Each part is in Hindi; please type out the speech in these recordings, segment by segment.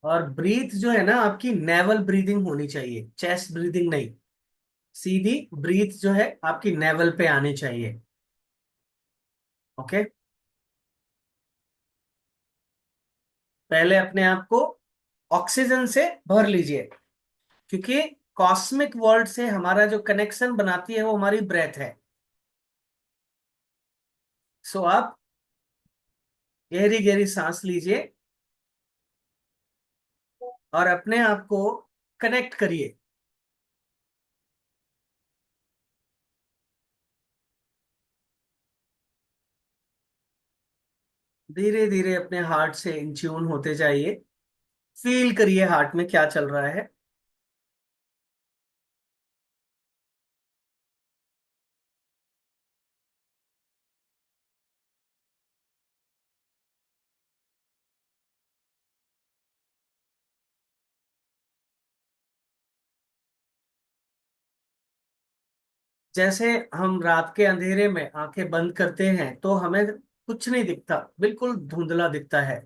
और ब्रीथ जो है ना आपकी नेवल ब्रीदिंग होनी चाहिए, चेस्ट ब्रीदिंग नहीं। सीधी ब्रीथ जो है आपकी नेवल पे आनी चाहिए। ओके। पहले अपने आप को ऑक्सीजन से भर लीजिए, क्योंकि कॉस्मिक वर्ल्ड से हमारा जो कनेक्शन बनाती है वो हमारी ब्रेथ है। सो आप गहरी गहरी सांस लीजिए और अपने आप को कनेक्ट करिए। धीरे धीरे अपने हार्ट से इन ट्यून होते जाइए। फील करिए हार्ट में क्या चल रहा है। जैसे हम रात के अंधेरे में आंखें बंद करते हैं तो हमें कुछ नहीं दिखता, बिल्कुल धुंधला दिखता है।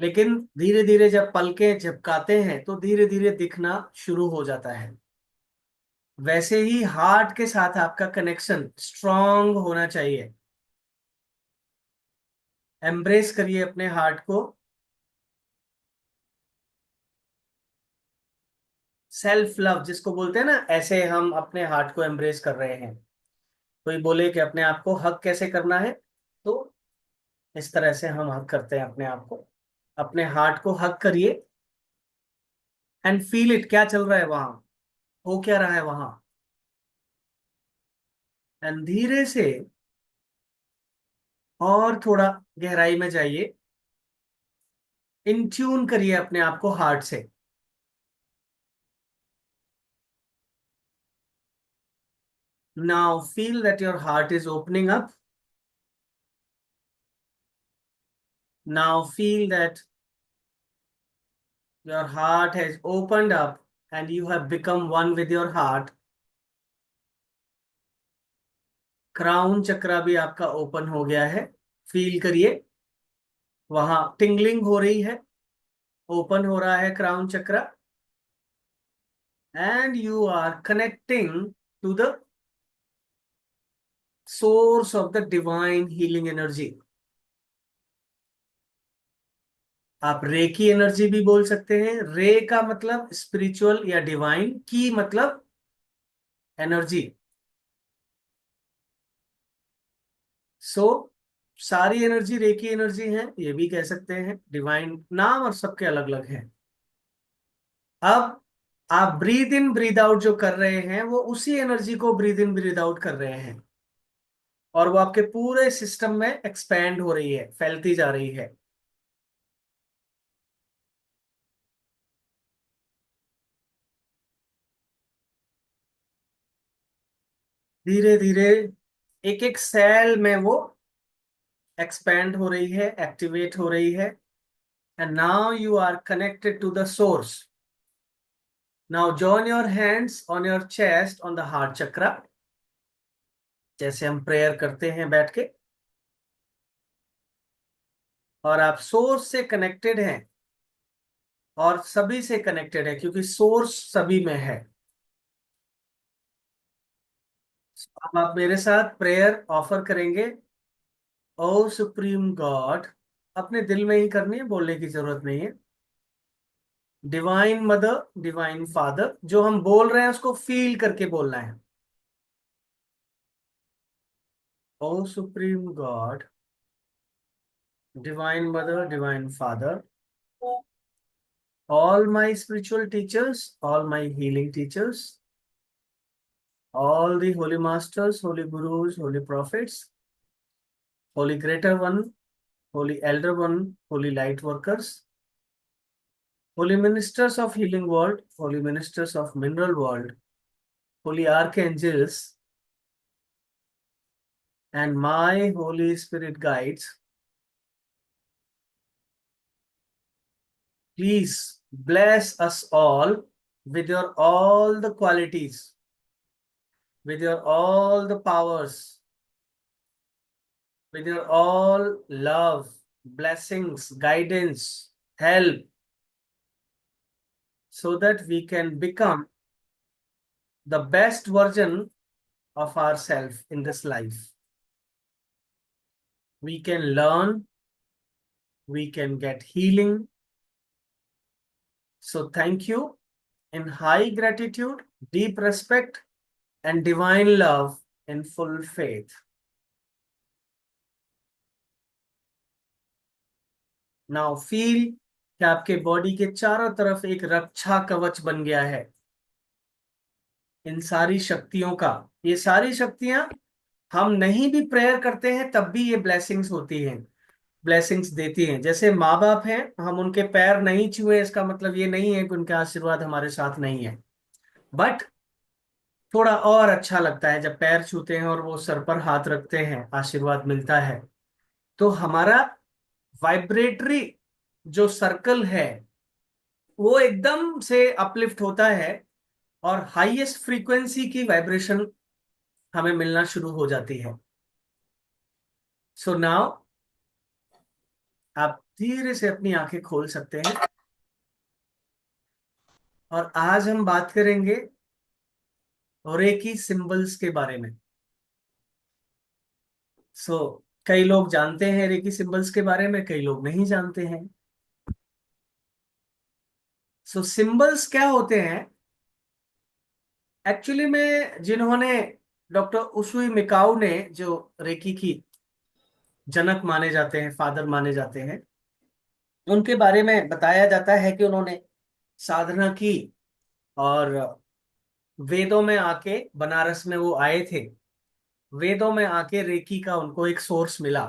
लेकिन धीरे धीरे जब पलकें झपकाते हैं तो धीरे धीरे दिखना शुरू हो जाता है। वैसे ही हार्ट के साथ आपका कनेक्शन स्ट्रांग होना चाहिए। एम्ब्रेस करिए अपने हार्ट को। सेल्फ लव जिसको बोलते हैं ना, ऐसे हम अपने हार्ट को एम्ब्रेस कर रहे हैं। कोई बोले कि अपने आप को हक कैसे करना है, तो इस तरह से हम हक करते हैं अपने आप को। अपने हार्ट को हक करिए एंड फील इट, क्या चल रहा है वहां, हो क्या रहा है वहां। एंड धीरे से और थोड़ा गहराई में जाइए। इन ट्यून करिए अपने आप को हार्ट से। Now feel that your heart is opening up. Now feel that your heart has opened up and you have become one with your heart. Crown chakra भी आपका ओपन हो गया है। फील करिए, वहां टिंगलिंग हो रही है, ओपन हो रहा है crown chakra. And you are connecting to the source of the divine healing energy. आप रे की एनर्जी भी बोल सकते हैं। रे का मतलब स्पिरिचुअल या डिवाइन, की मतलब एनर्जी। सो सारी एनर्जी रे की एनर्जी है, ये भी कह सकते हैं। डिवाइन नाम और सबके अलग अलग हैं। अब आप ब्रीद इन ब्रीद आउट जो कर रहे हैं वो उसी एनर्जी को ब्रीद इन ब्रीद आउट कर रहे हैं, और वो आपके पूरे सिस्टम में एक्सपैंड हो रही है, फैलती जा रही है। धीरे धीरे एक एक सेल में वो एक्सपैंड हो रही है, एक्टिवेट हो रही है। And now you are connected to the source. Now join your hands on your chest on the heart chakra, जैसे हम प्रेयर करते हैं बैठ के। और आप सोर्स से कनेक्टेड हैं और सभी से कनेक्टेड है, क्योंकि सोर्स सभी में है। अब आप मेरे साथ प्रेयर ऑफर करेंगे। ओ सुप्रीम गॉड, अपने दिल में ही करनी है, बोलने की जरूरत नहीं है। डिवाइन मदर, डिवाइन फादर, जो हम बोल रहे हैं उसको फील करके बोलना है। O supreme God, divine mother, divine father, all my spiritual teachers, all my healing teachers, all the holy masters, holy gurus, holy prophets, holy greater one, holy elder one, holy light workers, holy ministers of healing world, holy ministers of mineral world, holy archangels, and my holy spirit guides, please bless us all with your all the qualities, with your all the powers, with your all love, blessings, guidance, help, so that we can become the best version of ourselves in this life. We can learn, we can get healing. So thank you. In high gratitude, deep respect, and divine love in full faith. Now feel कि आपके बॉडी के चारों तरफ एक रक्षा कवच बन गया है इन सारी शक्तियों का। ये सारी शक्तियां हम नहीं भी प्रेयर करते हैं तब भी ये ब्लेसिंग्स होती हैं, ब्लेसिंग्स देती हैं। जैसे माँ बाप हैं, हम उनके पैर नहीं छुए इसका मतलब ये नहीं है कि उनका आशीर्वाद हमारे साथ नहीं है, बट थोड़ा और अच्छा लगता है जब पैर छूते हैं और वो सर पर हाथ रखते हैं, आशीर्वाद मिलता है। तो हमारा वाइब्रेटरी जो सर्कल है वो एकदम से अपलिफ्ट होता है और हाईएस्ट फ्रीक्वेंसी की वाइब्रेशन हमें मिलना शुरू हो जाती है। सो नाउ आप धीरे से अपनी आंखें खोल सकते हैं और आज हम बात करेंगे रेकी सिंबल्स के बारे में। सो कई लोग जानते हैं रेकी सिंबल्स के बारे में, कई लोग नहीं जानते हैं। सो सिंबल्स क्या होते हैं एक्चुअली में, जिन्होंने डॉक्टर उशुई मिकाऊ ने, जो रेकी की जनक माने जाते हैं, फादर माने जाते हैं, उनके बारे में बताया जाता है कि उन्होंने साधना की और वेदों में आके, बनारस में वो आए थे, वेदों में आके रेकी का उनको एक सोर्स मिला।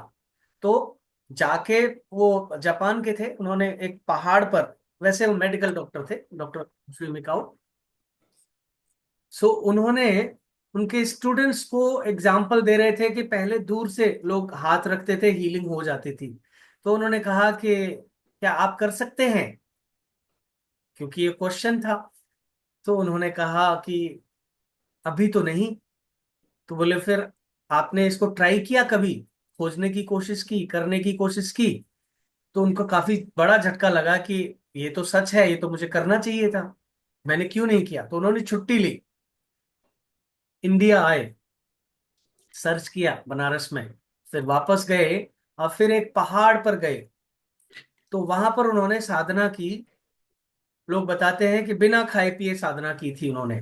तो जाके वो जापान के थे, उन्होंने एक पहाड़ पर, वैसे वो मेडिकल डॉक्टर थे, डॉक्टर मिकाओ। सो उन्होंने उनके स्टूडेंट्स को एग्जाम्पल दे रहे थे कि पहले दूर से लोग हाथ रखते थे, हीलिंग हो जाती थी। तो उन्होंने कहा कि क्या आप कर सकते हैं, क्योंकि ये क्वेश्चन था। तो उन्होंने कहा कि अभी तो नहीं। तो बोले फिर आपने इसको ट्राई किया कभी, खोजने की कोशिश की, करने की कोशिश की? तो उनको काफी बड़ा झटका लगा कि ये तो सच है, ये तो मुझे करना चाहिए था, मैंने क्यों नहीं किया। तो उन्होंने छुट्टी ली, इंडिया आए, सर्च किया बनारस में, फिर वापस गए और फिर एक पहाड़ पर गए। तो वहां पर उन्होंने साधना की। लोग बताते हैं कि बिना खाए पिए साधना की थी उन्होंने।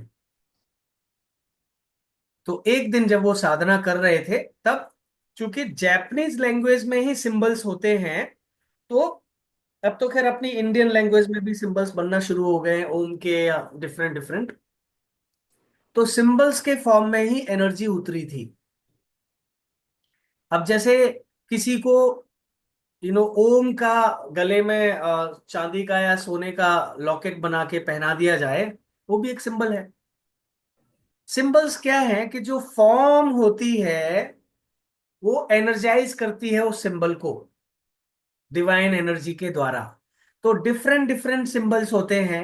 तो एक दिन जब वो साधना कर रहे थे, तब चूंकि जापानीज लैंग्वेज में ही सिंबल्स होते हैं, तो अब तो खैर अपनी इंडियन लैंग्वेज में भी सिंबल्स बनना शुरू हो गए हैं, ओम के या डिफरेंट डिफरेंट। तो सिंबल्स के फॉर्म में ही एनर्जी उतरी थी। अब जैसे किसी को ओम का गले में चांदी का या सोने का लॉकेट बना के पहना दिया जाए, वो भी एक सिंबल है। सिंबल्स क्या है कि जो फॉर्म होती है वो एनर्जाइज करती है उस सिंबल को डिवाइन एनर्जी के द्वारा। तो डिफरेंट डिफरेंट सिंबल्स होते हैं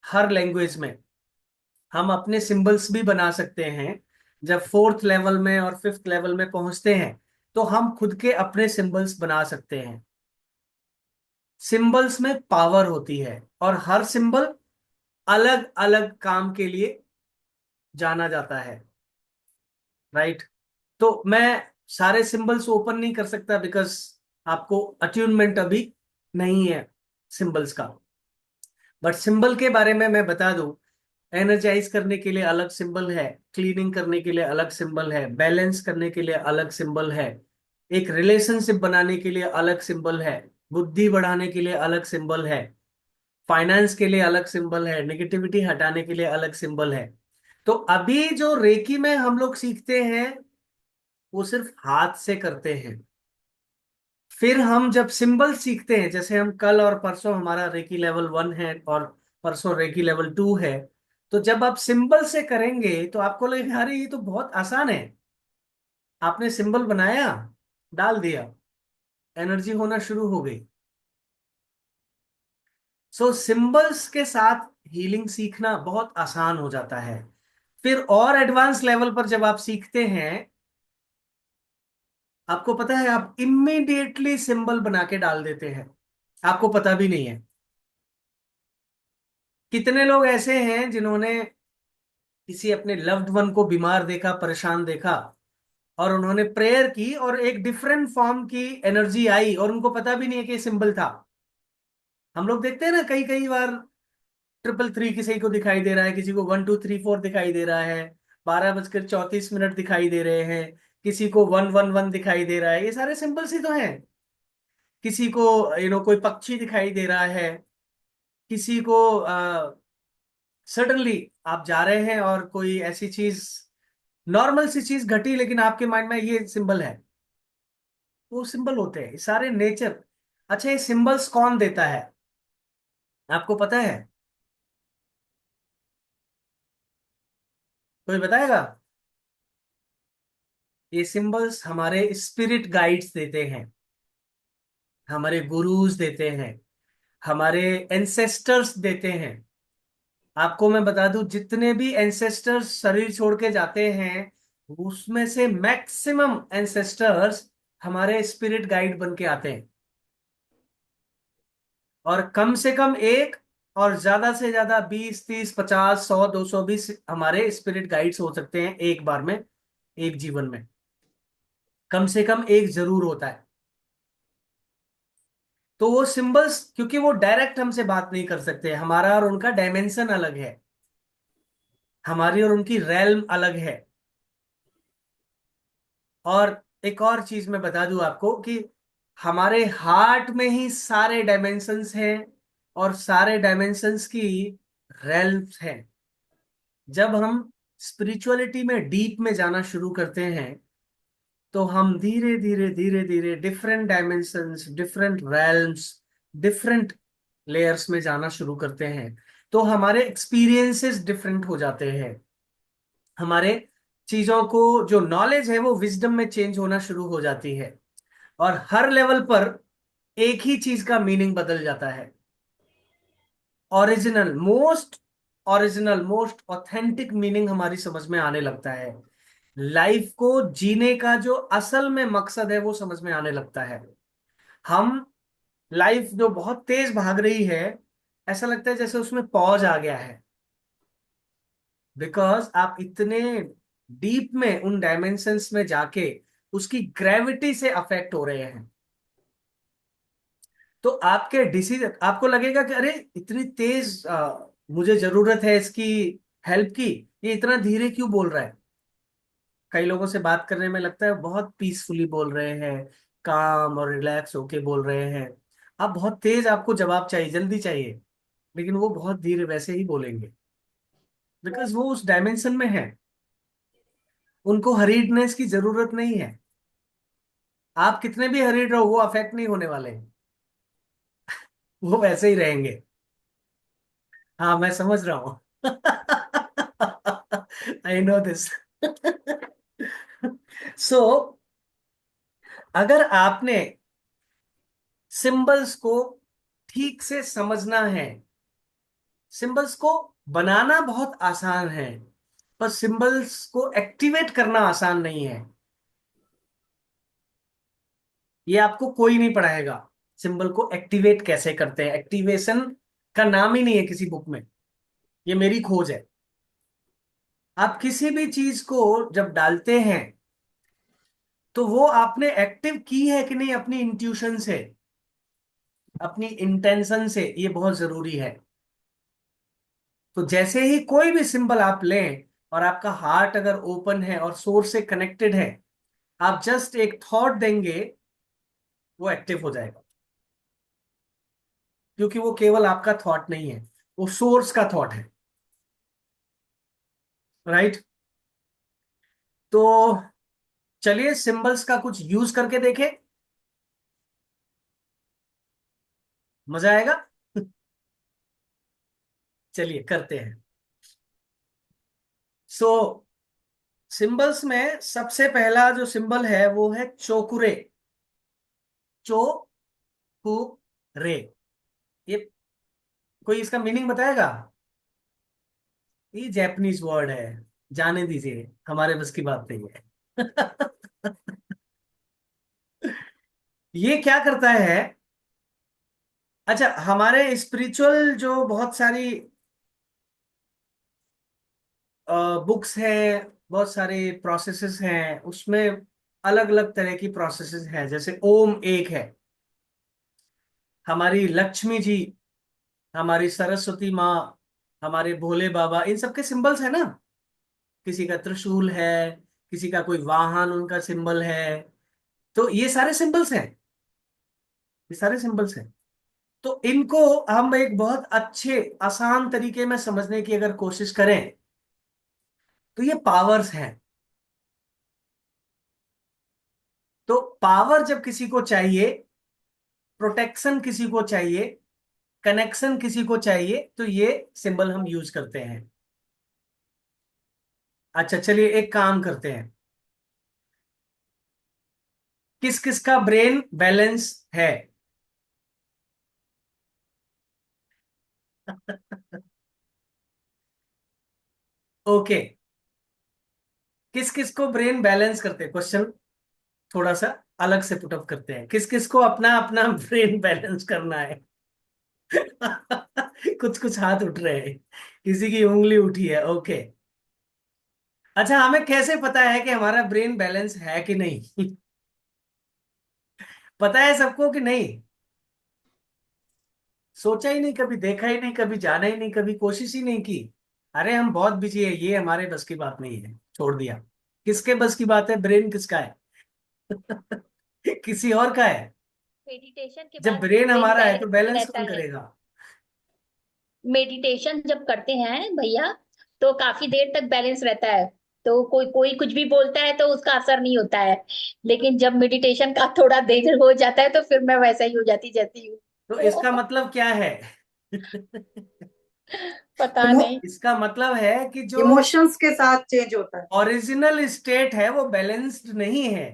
हर लैंग्वेज में। हम अपने सिंबल्स भी बना सकते हैं। जब फोर्थ लेवल में और फिफ्थ लेवल में पहुंचते हैं तो हम खुद के अपने सिंबल्स बना सकते हैं। सिंबल्स में पावर होती है और हर सिंबल अलग अलग काम के लिए जाना जाता है, राइट? तो मैं सारे सिंबल्स ओपन नहीं कर सकता बिकॉज आपको अट्यूनमेंट अभी नहीं है सिंबल्स का। बट सिंबल के बारे में मैं बता दूं, एनर्जाइज करने के लिए अलग सिंबल है, क्लीनिंग करने के लिए अलग सिंबल है, बैलेंस करने के लिए अलग सिंबल है, एक रिलेशनशिप बनाने के लिए अलग सिंबल है, बुद्धि बढ़ाने के लिए अलग सिंबल है, फाइनेंस के लिए अलग सिंबल है, नेगेटिविटी हटाने के लिए अलग सिंबल है। तो अभी जो रेकी में हम लोग सीखते हैं वो सिर्फ हाथ से करते हैं। फिर हम जब सिंबल सीखते हैं, जैसे हम कल और परसों हमारा रेकी लेवल 1 है और परसों रेकी लेवल 2 है, तो जब आप सिंबल से करेंगे तो आपको लगेगा अरे ये तो बहुत आसान है। आपने सिंबल बनाया, डाल दिया, एनर्जी होना शुरू हो गई। सो सिंबल्स के साथ हीलिंग सीखना बहुत आसान हो जाता है। फिर और एडवांस लेवल पर जब आप सीखते हैं, आपको पता है आप इमीडिएटली सिंबल बना के डाल देते हैं, आपको पता भी नहीं है। कितने लोग ऐसे हैं जिन्होंने किसी अपने लव्ड वन को बीमार देखा, परेशान देखा, और उन्होंने प्रेयर की और एक डिफरेंट फॉर्म की एनर्जी आई और उनको पता भी नहीं है कि सिंबल था। हम लोग देखते हैं ना कई कई बार, 333 किसी को दिखाई दे रहा है, किसी को 1234 दिखाई दे रहा है, 12:34 दिखाई दे रहे हैं, किसी को 111 दिखाई दे रहा है, ये सारे सिंबल्स ही तो हैं। किसी को कोई पक्षी दिखाई दे रहा है, किसी को सडनली आप जा रहे हैं और कोई ऐसी चीज, नॉर्मल सी चीज घटी लेकिन आपके माइंड में ये सिंबल है। वो सिंबल होते हैं, ये सारे नेचर। अच्छा, ये सिंबल्स कौन देता है, आपको पता है? कोई बताएगा? ये सिंबल्स हमारे स्पिरिट गाइड्स देते हैं, हमारे गुरुज देते हैं, हमारे एंसेस्टर्स देते हैं। आपको मैं बता दूं, जितने भी एंसेस्टर्स शरीर छोड़ के जाते हैं, उसमें से मैक्सिमम एंसेस्टर्स हमारे स्पिरिट गाइड बन के आते हैं। और कम से कम एक, और ज्यादा से ज्यादा 20, 30, 50, 100, 220 हमारे स्पिरिट गाइड्स हो सकते हैं एक बार में, एक जीवन में। कम से कम एक जरूर होता है। तो वो सिंबल्स, क्योंकि वो डायरेक्ट हमसे बात नहीं कर सकते, हमारा और उनका डायमेंशन अलग है, हमारी और उनकी रैल्म अलग है। और एक और चीज मैं बता दूं आपको कि हमारे हार्ट में ही सारे डायमेंशंस हैं, और सारे डायमेंशंस की रैल्म्स हैं। जब हम स्पिरिचुअलिटी में डीप में जाना शुरू करते हैं, तो हम धीरे धीरे धीरे धीरे different dimensions, different realms, different layers में जाना शुरू करते हैं। तो हमारे एक्सपीरियंसेस डिफरेंट हो जाते हैं, हमारे चीजों को जो नॉलेज है वो विजडम में चेंज होना शुरू हो जाती है। और हर लेवल पर एक ही चीज का मीनिंग बदल जाता है। Original most, original most authentic meaning हमारी समझ में आने लगता है। लाइफ को जीने का जो असल में मकसद है वो समझ में आने लगता है। हम, लाइफ जो बहुत तेज भाग रही है, ऐसा लगता है जैसे उसमें पॉज आ गया है, बिकॉज आप इतने डीप में उन डायमेंशंस में जाके उसकी ग्रेविटी से अफेक्ट हो रहे हैं। तो आपके डिसीजन, आपको लगेगा कि अरे इतनी तेज मुझे जरूरत है इसकी, हेल्प की, ये इतना धीरे क्यों बोल रहा है। कई लोगों से बात करने में लगता है बहुत पीसफुली बोल रहे हैं, काम और रिलैक्स होके बोल रहे हैं। आप बहुत तेज, आपको जवाब चाहिए, जल्दी चाहिए, लेकिन वो बहुत धीरे वैसे ही बोलेंगे, बिकॉज वो उस डायमेंशन में है। उनको हरीडनेस की जरूरत नहीं है। आप कितने भी हरीड रहो, वो अफेक्ट नहीं होने वाले, वो वैसे ही रहेंगे। हाँ, मैं समझ रहा हूँ। I know this. सो अगर आपने सिंबल्स को ठीक से समझना है, सिंबल्स को बनाना बहुत आसान है, पर सिंबल्स को एक्टिवेट करना आसान नहीं है। ये आपको कोई नहीं पढ़ाएगा, सिंबल को एक्टिवेट कैसे करते हैं। एक्टिवेशन का नाम ही नहीं है किसी बुक में, ये मेरी खोज है। आप किसी भी चीज को जब डालते हैं, तो वो आपने एक्टिव की है कि नहीं अपनी इंट्यूशन से, अपनी इंटेंशन से, ये बहुत जरूरी है। तो जैसे ही कोई भी सिंबल आप लें, और आपका हार्ट अगर ओपन है और सोर्स से कनेक्टेड है, आप जस्ट एक थॉट देंगे, वो एक्टिव हो जाएगा। क्योंकि वो केवल आपका थॉट नहीं है, वो सोर्स का थॉट है। राइट? तो चलिए सिंबल्स का कुछ यूज करके देखें, मजा आएगा। चलिए करते हैं। सो सिंबल्स में सबसे पहला जो सिंबल है वो है चोकुरे। चोकुरे, ये कोई इसका मीनिंग बताएगा? ये जैपनीज वर्ड है, जाने दीजिए, हमारे बस की बात नहीं है। ये क्या करता है? अच्छा, हमारे स्पिरिचुअल जो बहुत सारी बुक्स हैं, बहुत सारे प्रोसेसेस हैं उसमें, अलग अलग तरह की प्रोसेसेस हैं। जैसे ओम एक है, हमारी लक्ष्मी जी, हमारी सरस्वती माँ, हमारे भोले बाबा, इन सबके सिंबल्स है ना। किसी का त्रिशूल है, किसी का कोई वाहन उनका सिंबल है। तो ये सारे सिंबल्स हैं, ये सारे सिंबल्स हैं। तो इनको हम एक बहुत अच्छे आसान तरीके में समझने की अगर कोशिश करें, तो ये पावर्स हैं। तो पावर जब किसी को चाहिए, प्रोटेक्शन किसी को चाहिए, कनेक्शन किसी को चाहिए, तो ये सिंबल हम यूज करते हैं। अच्छा चलिए एक काम करते हैं, किस किस का ब्रेन बैलेंस है? ओके, किस किस को ब्रेन बैलेंस करते हैं, क्वेश्चन थोड़ा सा अलग से पुटअप करते हैं। किस किस को अपना अपना ब्रेन बैलेंस करना है? कुछ कुछ हाथ उठ रहे हैं, किसी की उंगली उठी है। ओके, अच्छा हमें कैसे पता है कि हमारा ब्रेन बैलेंस है कि नहीं? पता है सबको कि नहीं? सोचा ही नहीं, कभी देखा ही नहीं, कभी जाना ही नहीं, कभी कोशिश ही नहीं की। अरे हम बहुत बिजी है, ये हमारे बस की बात नहीं है, छोड़ दिया। किसके बस की बात है? ब्रेन किसका है? किसी और का है। मेडिटेशन के जब बाद ब्रेन ब्रेन हमारा है तो बैलेंस बैलेंस रहता कौन है। करेगा? मेडिटेशन जब करते हैं भैया, तो काफी देर तक बैलेंस रहता है। तो कोई कोई कुछ भी बोलता है तो उसका असर नहीं होता है। लेकिन जब मेडिटेशन का थोड़ा देर हो जाता है तो फिर मैं वैसा ही हो जाती जैसी तो हूँ। इसका मतलब क्या है? पता नहीं। इसका मतलब है कि जो इमोशंस के साथ चेंज होता है। ओरिजिनल स्टेट है वो बैलेंस्ड नहीं है।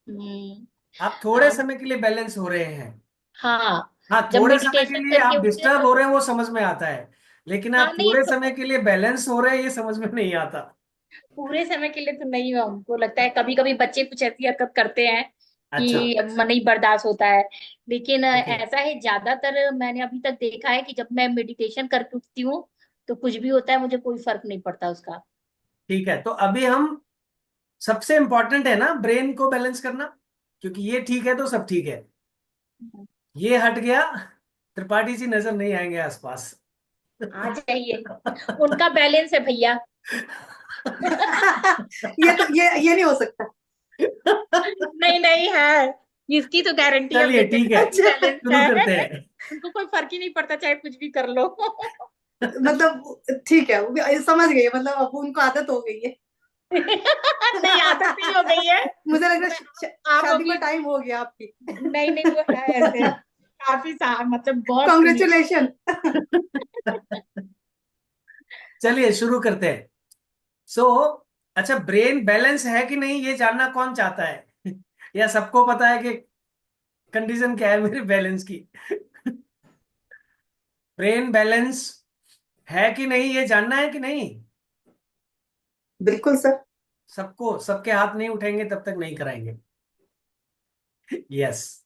हम्म। आप थोड़े अब समय के लिए बैलेंस हो रहे हैं। हाँ, हाँ, जब थोड़े समय के मेडिटेशन लिए करके आप उठते हैं डिस्टर्ब तो हो रहे हैं वो समझ में आता है, लेकिन हाँ आप नहीं थोड़े तो समय के लिए बैलेंस हो रहे हैं ये समझ में नहीं आता। पूरे समय के लिए तो नहीं। हमको लगता है कभी कभी बच्चे कुछ ऐसी हरकत करते हैं अच्छा। कि मन नहीं बर्दाश्त होता है। लेकिन ओके, ऐसा है, ज्यादातर मैंने अभी तक देखा है कि जब मैं मेडिटेशन करके उठती हूँ तो कुछ भी होता है मुझे कोई फर्क नहीं पड़ता उसका। ठीक है, तो अभी हम, सबसे इंपॉर्टेंट है ना ब्रेन को बैलेंस करना, क्योंकि ये ठीक है तो सब ठीक है। ये हट गया, त्रिपाठी जी नजर नहीं आएंगे आसपास। आ जाइए, उनका बैलेंस है भैया। ये नहीं हो सकता। नहीं नहीं है, इसकी तो गारंटी हम चलिए देते हैं, ठीक है, उनकी अच्छा, बैलेंस शुरू है। करते हैं। उनको कोई फर्क ही नहीं पड़ता चाहे कुछ भी कर लो। मतलब ठीक है, समझ गई, मतलब अब उनको आदत हो गई है। नहीं, आदत नहीं हो गई है। मुझे लग रहा मैं है आप शादी का अभी टाइम हो गया आपकी। नहीं नहीं, वो है ऐसे काफी मतलब बहुत सुनी है। कॉन्ग्रेचुलेशन। चलिए शुरू करते हैं। सो अच्छा, ब्रेन बैलेंस है कि नहीं ये जानना कौन चाहता है? या सबको पता है कि कंडीशन क्या है मेरे बैलेंस की? ब्रेन बैलेंस है कि नहीं ये जानना है कि नहीं? बिल्कुल सर। सबको, सबके हाथ नहीं उठेंगे तब तक नहीं कराएंगे। यस।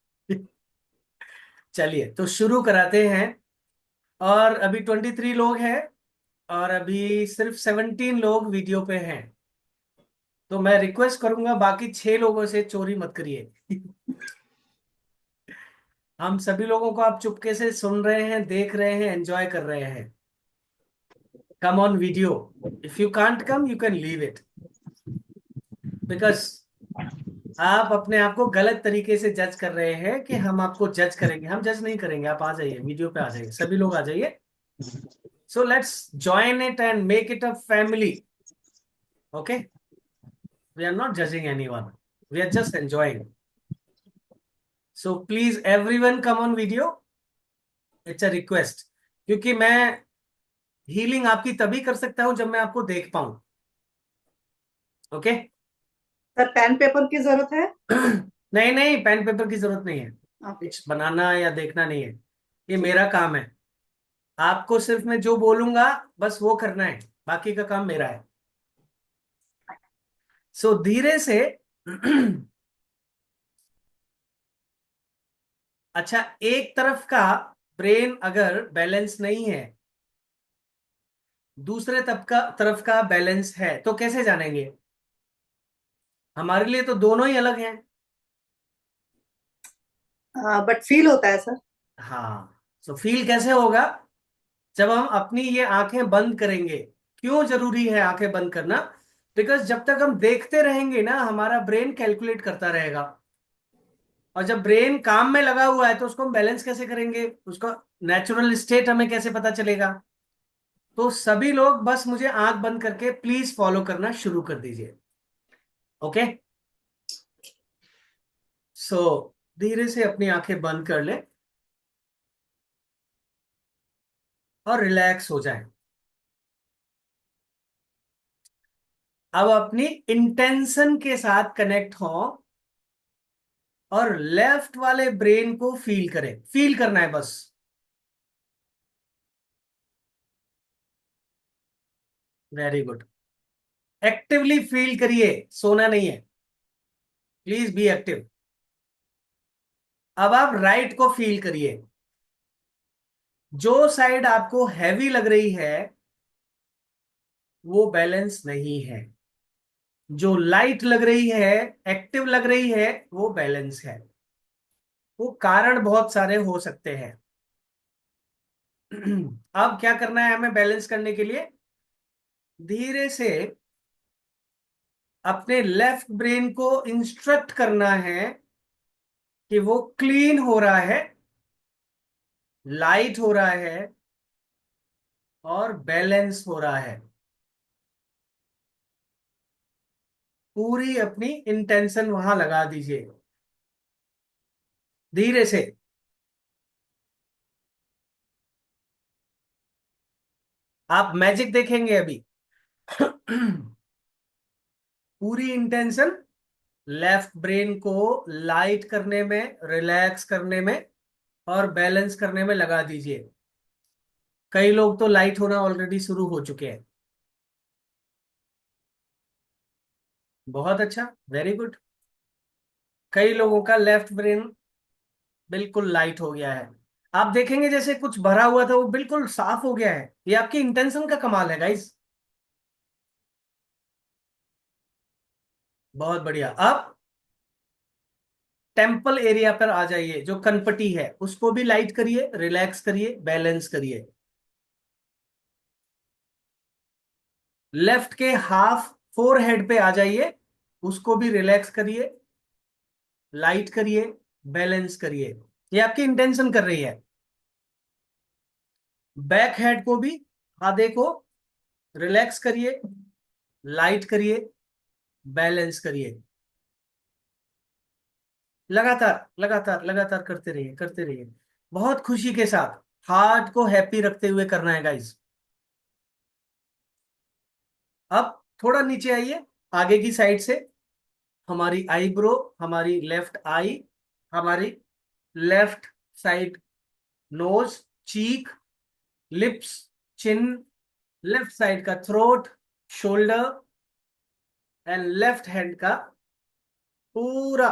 चलिए तो शुरू कराते हैं। और अभी 23 लोग हैं, और अभी सिर्फ 17 लोग वीडियो पे हैं। तो मैं रिक्वेस्ट करूंगा बाकी 6 लोगों से चोरी मत करिए। हम सभी लोगों को आप चुपके से सुन रहे हैं, देख रहे हैं, एंजॉय कर रहे हैं। कम on video, if you can't come you can leave it, because आप अपने आप को गलत तरीके से जज कर रहे हैं कि हम आपको जज करेंगे। हम जज नहीं करेंगे, आप आ जाइए, वीडियो पे आ जाइए, सभी लोग आ जाइए। So let's join it and make it a family. Okay, we are not judging anyone, we are just enjoying. So please everyone come on video, it's a request. क्योंकि मैं हीलिंग आपकी तभी कर सकता हूं जब मैं आपको देख पाऊं। ओके। सर पेन पेपर की जरूरत है? नहीं नहीं, पेन पेपर की जरूरत नहीं है। ओके। कुछ बनाना या देखना नहीं है, ये मेरा काम है। आपको सिर्फ मैं जो बोलूंगा बस वो करना है, बाकी का काम मेरा है। सो धीरे से। अच्छा, एक तरफ का ब्रेन अगर बैलेंस नहीं है दूसरे तरफ का बैलेंस है, तो कैसे जानेंगे? हमारे लिए तो दोनों ही अलग हैं। हाँ, बट फील होता है सर। हाँ, तो फील कैसे होगा? जब हम अपनी ये आंखें बंद करेंगे। क्यों जरूरी है आंखें बंद करना? बिकॉज जब तक हम देखते रहेंगे ना, हमारा ब्रेन कैलकुलेट करता रहेगा। और जब ब्रेन काम में लगा हुआ है तो उसको हम बैलेंस कैसे करेंगे? उसका नेचुरल स्टेट हमें कैसे पता चलेगा? तो सभी लोग बस मुझे आंख बंद करके प्लीज फॉलो करना शुरू कर दीजिए। ओके। सो धीरे से अपनी आंखें बंद कर ले और रिलैक्स हो जाए। अब अपनी इंटेंशन के साथ कनेक्ट हो और लेफ्ट वाले ब्रेन को फील करें। फील करना है बस। Very good. एक्टिवली फील करिए, सोना नहीं है। Please be active. अब आप राइट को फील करिए। जो साइड आपको हैवी लग रही है वो बैलेंस नहीं है। जो लाइट लग रही है, एक्टिव लग रही है, वो बैलेंस है। वो कारण बहुत सारे हो सकते हैं। अब क्या करना है हमें बैलेंस करने के लिए? धीरे से अपने लेफ्ट ब्रेन को इंस्ट्रक्ट करना है कि वो क्लीन हो रहा है, लाइट हो रहा है और बैलेंस हो रहा है। पूरी अपनी इंटेंशन वहां लगा दीजिए धीरे से। आप मैजिक देखेंगे अभी। पूरी इंटेंशन लेफ्ट ब्रेन को लाइट करने में, रिलैक्स करने में और बैलेंस करने में लगा दीजिए। कई लोग तो लाइट होना ऑलरेडी शुरू हो चुके हैं। बहुत अच्छा, वेरी गुड। कई लोगों का लेफ्ट ब्रेन बिल्कुल लाइट हो गया है। आप देखेंगे जैसे कुछ भरा हुआ था वो बिल्कुल साफ हो गया है। ये आपकी इंटेंशन का कमाल है गाइस। बहुत बढ़िया। अब टेम्पल एरिया पर आ जाइए, जो कनपटी है उसको भी लाइट करिए, रिलैक्स करिए, बैलेंस करिए। लेफ्ट के हाफ फोर हेड पे आ जाइए, उसको भी रिलैक्स करिए, लाइट करिए, बैलेंस करिए। ये आपकी इंटेंशन कर रही है। बैक हेड को भी, आधे को रिलैक्स करिए, लाइट करिए, बैलेंस करिए। लगातार लगातार लगातार करते रहिए, करते रहिए। बहुत खुशी के साथ, हार्ट को हैप्पी रखते हुए करना है गाइस। अब थोड़ा नीचे आइए, आगे की साइड से। हमारी आईब्रो, हमारी लेफ्ट आई, हमारी लेफ्ट साइड नोज, चीक, लिप्स, चिन, लेफ्ट साइड का throat, shoulder and left hand का पूरा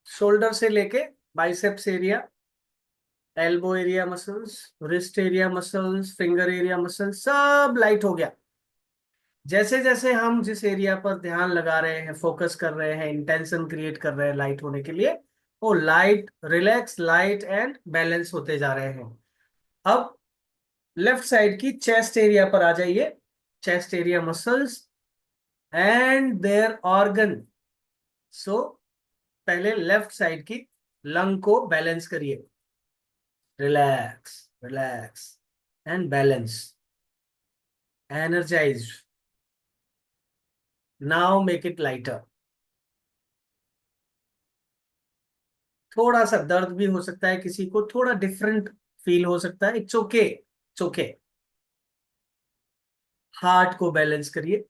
शोल्डर से लेके biceps area, elbow area muscles, wrist area muscles, finger area muscles, सब लाइट हो गया। जैसे जैसे हम जिस एरिया पर ध्यान लगा रहे हैं, फोकस कर रहे हैं, इंटेंशन क्रिएट कर रहे हैं लाइट होने के लिए, वो light, relax, light and balance होते जा रहे हैं। अब लेफ्ट साइड की चेस्ट एरिया पर आ जाइए। Chest area muscles and their organ. So पहले लेफ्ट साइड की लंग को बैलेंस करिए। Relax, relax and balance, energise. Now make it lighter. थोड़ा सा दर्द भी हो सकता है, किसी को थोड़ा डिफरेंट फील हो सकता है, it's okay, it's okay. Heart को बैलेंस करिए,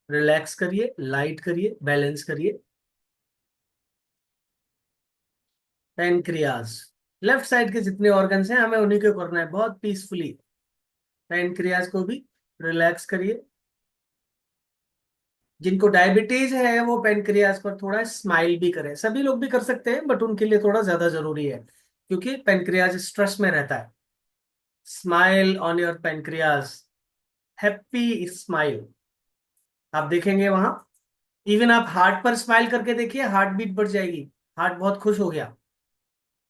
रिलैक्स करिए, लाइट करिए, बैलेंस करिए। पैनक्रियाज, लेफ्ट साइड के जितने ऑर्गन्स हैं हमें उन्हीं को करना है बहुत पीसफुली। पैनक्रियाज को भी रिलैक्स करिए। जिनको डायबिटीज है वो पैनक्रियाज पर थोड़ा स्माइल भी करें। सभी लोग भी कर सकते हैं बट उनके लिए थोड़ा ज्यादा जरूरी है, क्योंकि पैनक्रियाज स्ट्रेस में रहता है। Smile on your pancreas, happy smile. आप देखेंगे वहां, इवन आप हार्ट पर स्माइल करके देखिए, हार्ट बीट बढ़ जाएगी, हार्ट बहुत खुश हो गया,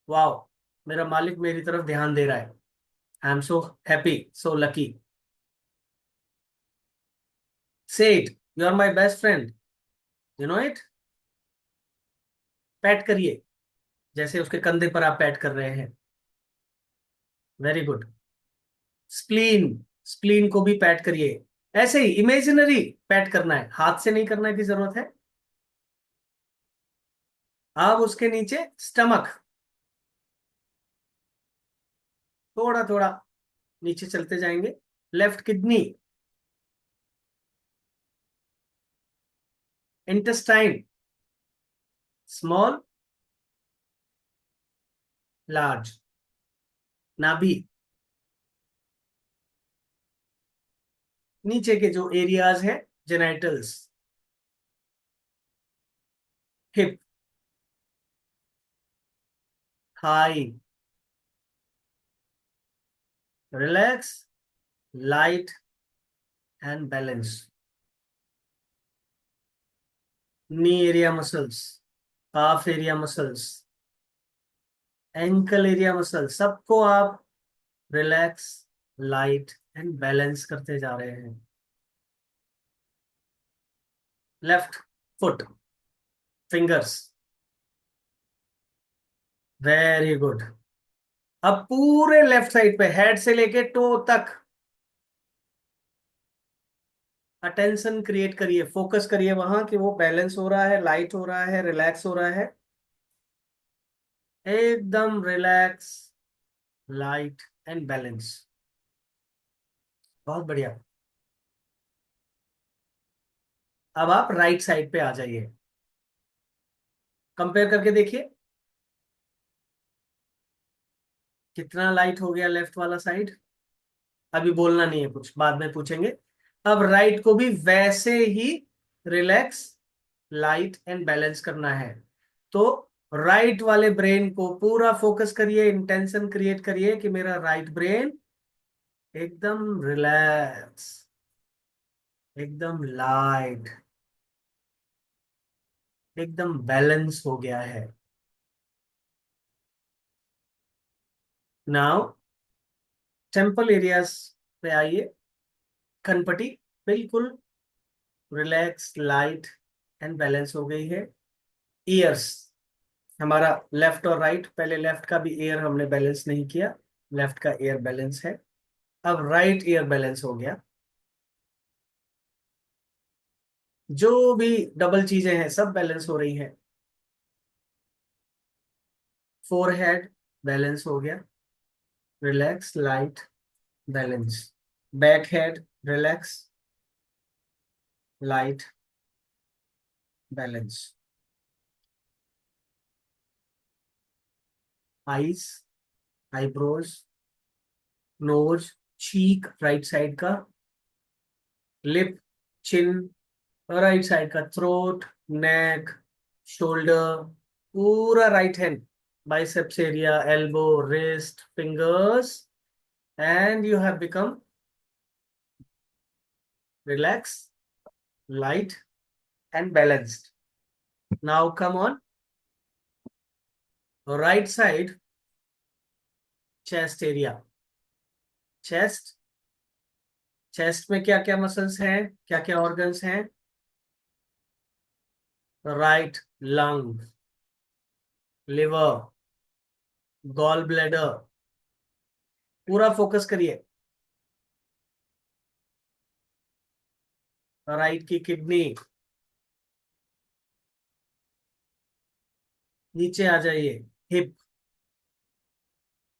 वाओ, मेरा मालिक मेरी तरफ ध्यान दे रहा है, I am so happy, so lucky. Say it, you are my best friend, you know it. Pat करिए, जैसे उसके कंधे पर आप पैट कर रहे हैं, वेरी गुड। स्प्लीन, स्प्लीन को भी पैट करिए, ऐसे ही इमेजिनरी पैट करना है, हाथ से नहीं करने की जरूरत है। अब उसके नीचे स्टमक, थोड़ा थोड़ा नीचे चलते जाएंगे। Left kidney, intestine, small, large, नाभि, नीचे के जो एरियाज है, genitals, hip, thigh, relax, light and balance. Knee area muscles, calf area muscles, ankle area muscles, सबको आप रिलैक्स, लाइट एंड बैलेंस करते जा रहे हैं। Left foot, fingers, very good. अब पूरे लेफ्ट साइड पे हेड से लेके टो तक अटेंशन क्रिएट करिए, फोकस करिए वहां कि वो बैलेंस हो रहा है, लाइट हो रहा है, रिलैक्स हो रहा है, एकदम रिलैक्स, लाइट एंड बैलेंस। बहुत बढ़िया। अब आप राइट साइड पे आ जाइए, कंपेयर करके देखिए कितना लाइट हो गया लेफ्ट वाला साइड। अभी बोलना नहीं है कुछ, बाद में पूछेंगे। अब राइट को भी वैसे ही रिलैक्स, लाइट एंड बैलेंस करना है। तो राइट वाले ब्रेन को पूरा फोकस करिए, इंटेंशन क्रिएट करिए कि मेरा राइट ब्रेन एकदम रिलैक्स, एकदम लाइट, एकदम बैलेंस हो गया है। नाउ टेम्पल एरियाज पे आइए। कनपटी बिल्कुल रिलैक्स, लाइट एंड बैलेंस हो गई है। ईयर्स, हमारा लेफ्ट और राइट, पहले लेफ्ट का भी ईयर हमने बैलेंस नहीं किया, लेफ्ट का ईयर बैलेंस है, अब राइट ईयर बैलेंस हो गया। जो भी डबल चीजें हैं सब बैलेंस हो रही हैं। फोरहेड बैलेंस हो गया, relax, light, balance. Back head relax, light, balance. Eyes, eyebrows, nose, cheek right side का, लिप, चिन राइट साइड का, थ्रोट, नेक, शोल्डर, पूरा right hand, biceps area, elbow, wrist, fingers, and you have become relax, light and balanced. Now come on, right side, chest area, chest, chest में क्या क्या मसल्स हैं, क्या क्या ऑर्गन्स हैं? Right lung, liver, gall bladder, पूरा फोकस करिए। राइट की किडनी, नीचे आ जाइए, hip,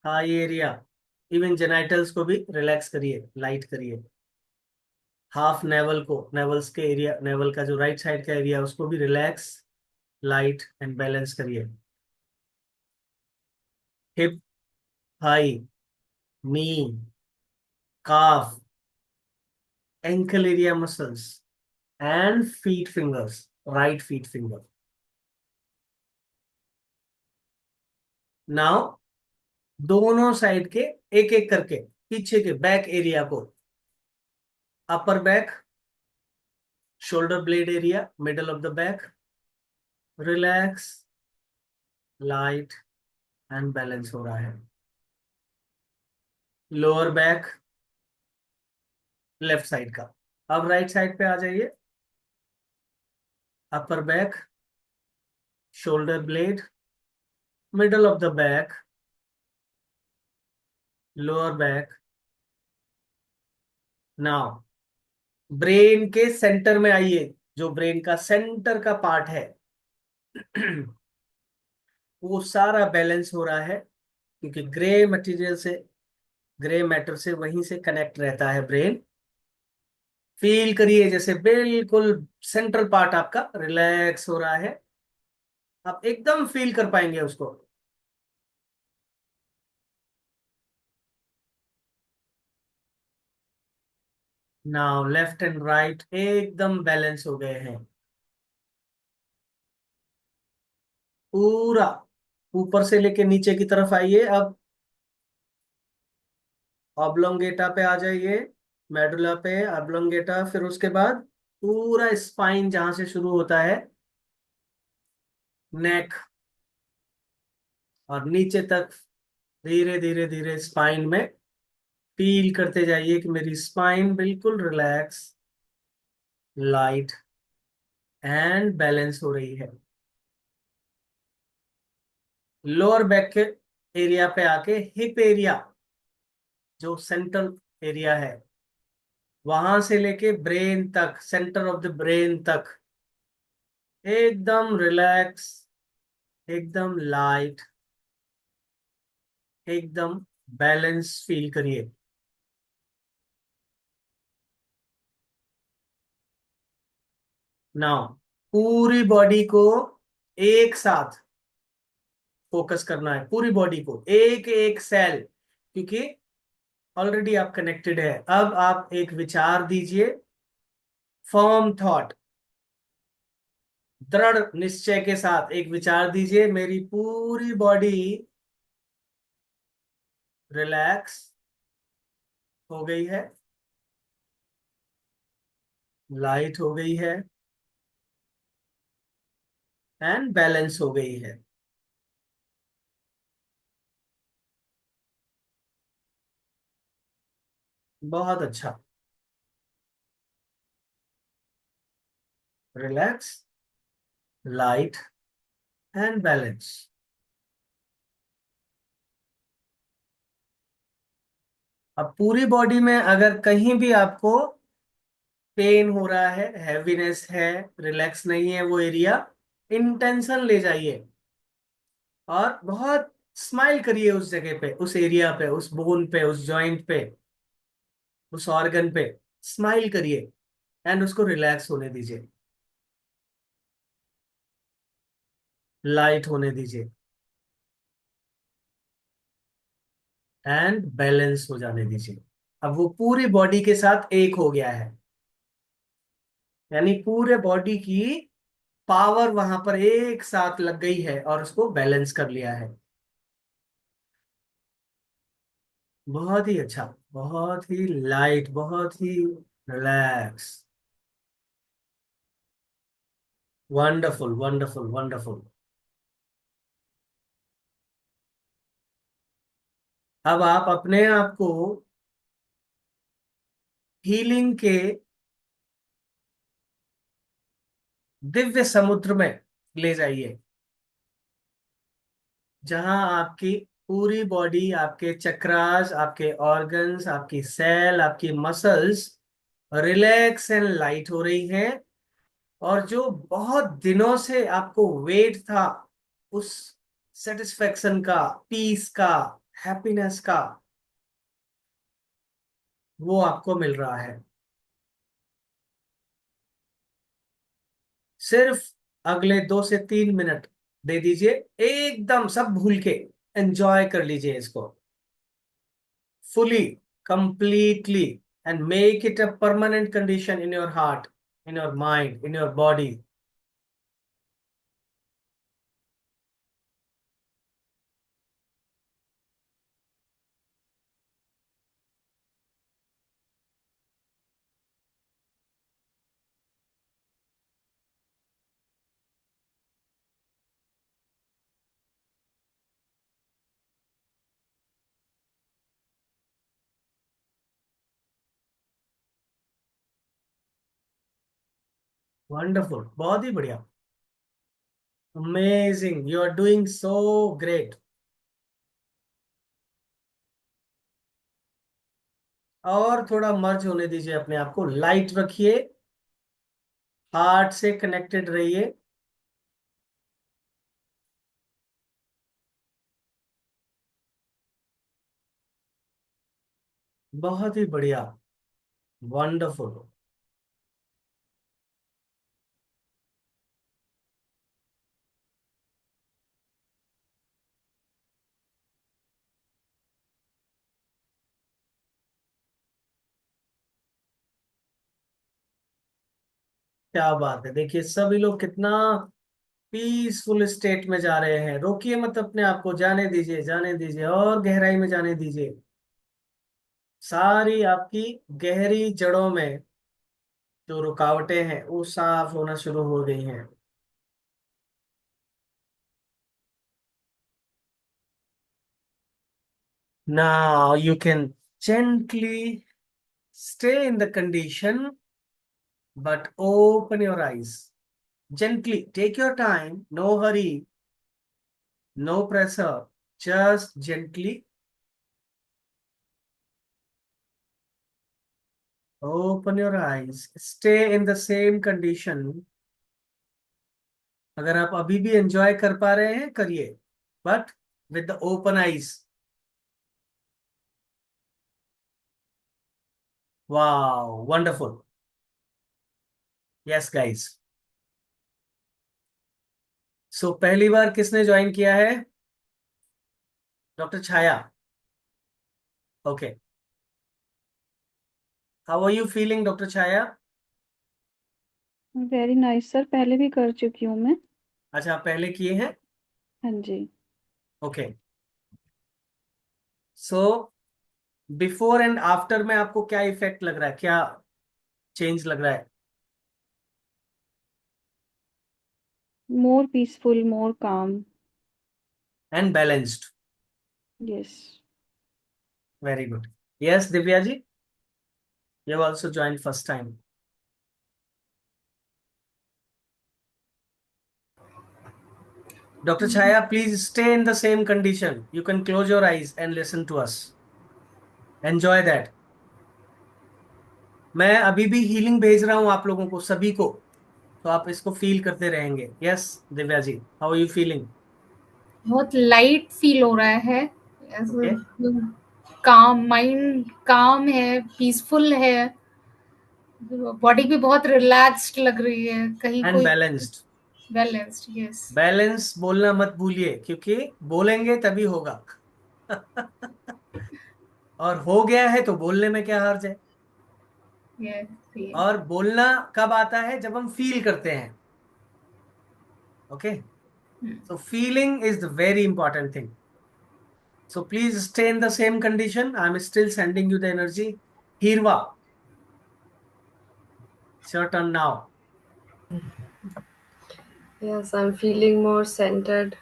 thigh area, even genitals को भी रिलैक्स करिए, लाइट करिए। हाफ नेवल को, नेवल्स के एरिया, नेवल का जो राइट साइड का एरिया उसको भी रिलैक्स, लाइट एंड बैलेंस करिए। Hip, Thai, knee, calf, ankle area muscles, and feet fingers, right feet finger. Now दोनों साइड के एक एक करके पीछे के बैक एरिया को upper back, shoulder blade area, middle of the back, relax, light and balance हो रहा है. लोअर बैक लेफ्ट साइड का. अब राइट साइड पे आ जाइए. Upper back, shoulder blade, middle of the back, lower back. Now brain के सेंटर में आइए. जो ब्रेन का सेंटर का पार्ट है वो सारा बैलेंस हो रहा है, क्योंकि ग्रे मटेरियल से, ग्रे मैटर से वहीं से कनेक्ट रहता है ब्रेन. फील करिए जैसे बिल्कुल सेंट्रल पार्ट आपका रिलैक्स हो रहा है. आप एकदम फील कर पाएंगे उसको. नाउ लेफ्ट एंड राइट एकदम बैलेंस हो गए हैं. पूरा ऊपर से लेके नीचे की तरफ आइए. अब ऑब्लोंगेटा पे आ जाइए, मेडुला पे ऑब्लोंगेटा, फिर उसके बाद पूरा स्पाइन जहां से शुरू होता है, नेक और नीचे तक, धीरे धीरे धीरे स्पाइन में फील करते जाइए कि मेरी स्पाइन बिल्कुल रिलैक्स, लाइट एंड बैलेंस हो रही है. लोअर बैक के एरिया पे आके हिप एरिया, जो सेंट्रल एरिया है, वहां से लेके ब्रेन तक, सेंटर ऑफ द ब्रेन तक एकदम रिलैक्स, एकदम लाइट, एकदम बैलेंस फील करिए. नाउ पूरी बॉडी को एक साथ फोकस करना है, पूरी बॉडी को, एक एक सेल, क्योंकि ऑलरेडी आप कनेक्टेड है. अब आप एक विचार दीजिए, फर्म थॉट, दृढ़ निश्चय के साथ एक विचार दीजिए, मेरी पूरी बॉडी रिलैक्स हो गई है, लाइट हो गई है एंड बैलेंस हो गई है. बहुत अच्छा. Relax, light and balance. अब पूरी बॉडी में अगर कहीं भी आपको पेन हो रहा है, हैवीनेस है, रिलैक्स नहीं है वो एरिया, इंटेंशन ले जाइए और बहुत स्माइल करिए उस जगह पे, उस एरिया पे, उस बोन पे, उस जॉइंट पे, उस ऑर्गन पे स्माइल करिए एंड उसको रिलैक्स होने दीजिए, लाइट होने दीजिए एंड बैलेंस हो जाने दीजिए. अब वो पूरी बॉडी के साथ एक हो गया है, यानी पूरे बॉडी की पावर वहां पर एक साथ लग गई है और उसको बैलेंस कर लिया है. बहुत ही अच्छा, बहुत ही लाइट, बहुत ही रिलैक्स. Wonderful wonderful wonderful. अब आप अपने आप को हीलिंग के दिव्य समुद्र में ले जाइए, जहां आपकी पूरी बॉडी, आपके चक्रास, आपके ऑर्गन्स, आपकी सेल, आपकी मसल्स रिलैक्स एंड लाइट हो रही हैं. और जो बहुत दिनों से आपको वेट था, उस सेटिस्फेक्शन का, पीस का, हैप्पीनेस का, वो आपको मिल रहा है. सिर्फ अगले 2 से 3 मिनट दे दीजिए, एकदम सब भूल के एंजॉय कर लीजिए इसको fully, completely, and make it a permanent condition in your heart, in your mind, in your body. Wonderful, बहुत ही बढ़िया, amazing, you are doing so great. और थोड़ा मर्ज होने दीजिए अपने आप को, लाइट रखिए, हार्ट से कनेक्टेड रहिए। बहुत ही बढ़िया, वंडरफुल। क्या बात है, देखिए सभी लोग कितना पीसफुल स्टेट में जा रहे हैं। रोकिए मत अपने आप को, जाने दीजिए, जाने दीजिए, और गहराई में जाने दीजिए। सारी आपकी गहरी जड़ों में जो रुकावटें हैं वो साफ होना शुरू हो गई हैं। Now you can gently stay in the condition, but open your eyes. Gently take your time, no hurry, no pressure, just gently open your eyes. Stay in the same condition. अगर आप अभी भी एंजॉय कर पा रहे हैं करिए, but with the open eyes. Wow, wonderful. Yes guys, so पहली बार किसने ज्वाइन किया है? Doctor Chhaya. Okay, how are you feeling doctor Chhaya? Very nice sir, पहले भी कर चुकी हूँ मैं। अच्छा, आप पहले किए हैं? हाँ जी। Okay, so before and after में आपको क्या इफेक्ट लग रहा है, क्या चेंज लग रहा है? मोर peaceful, more calm. And balanced. Yes. Very good. Yes Divya ji, you also join first time. Dr. Chaya, please stay in the same condition. You can close your eyes and listen to us. Enjoy that. मैं अभी भी हीलिंग भेज रहा हूं आप लोगों को, सभी को, तो आप इसको फील करते रहेंगे। Yes Divya ji, how are you feeling? बहुत लाइट फील हो रहा है, ऐसे ओके, काम, माइंड काम है, पीसफुल है, बॉडी भी बहुत रिलैक्स्ड लग रही है, कहीं एंड कोई बैलेंस्ड। बैलेंस्ड। यस। बैलेंस बोलना मत भूलिए, क्योंकि बोलेंगे तभी होगा। और हो गया है तो बोलने में क्या हर्ज है? यस। और बोलना कब आता है? जब हम फील करते हैं। Okay, so feeling is the very important thing. So please stay in the same condition. I'm still sending you the energy. Hirva, it's your turn now. Yes, I'm feeling more centered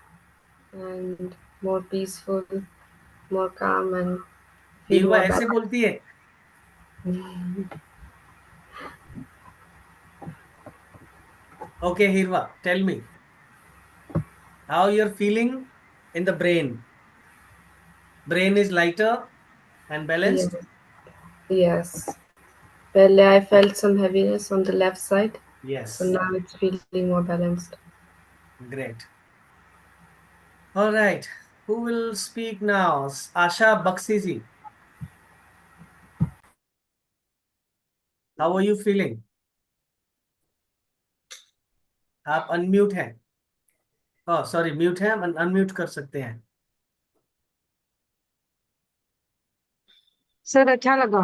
and more peaceful, more calm, and feel Hirva more ऐसे balanced. बोलती है. Okay, Hirva, tell me how you're feeling in the brain. Brain is lighter and Yes, balanced. yes. Well, I felt some heaviness on the left side, so Yes, now it's feeling more balanced. great. All right, who will speak now? Asha Bakshi ji, how are you feeling? आप अनम्यूट हैं। oh सॉरी, म्यूट हैं, अनम्यूट कर सकते हैं। सर अच्छा लगा।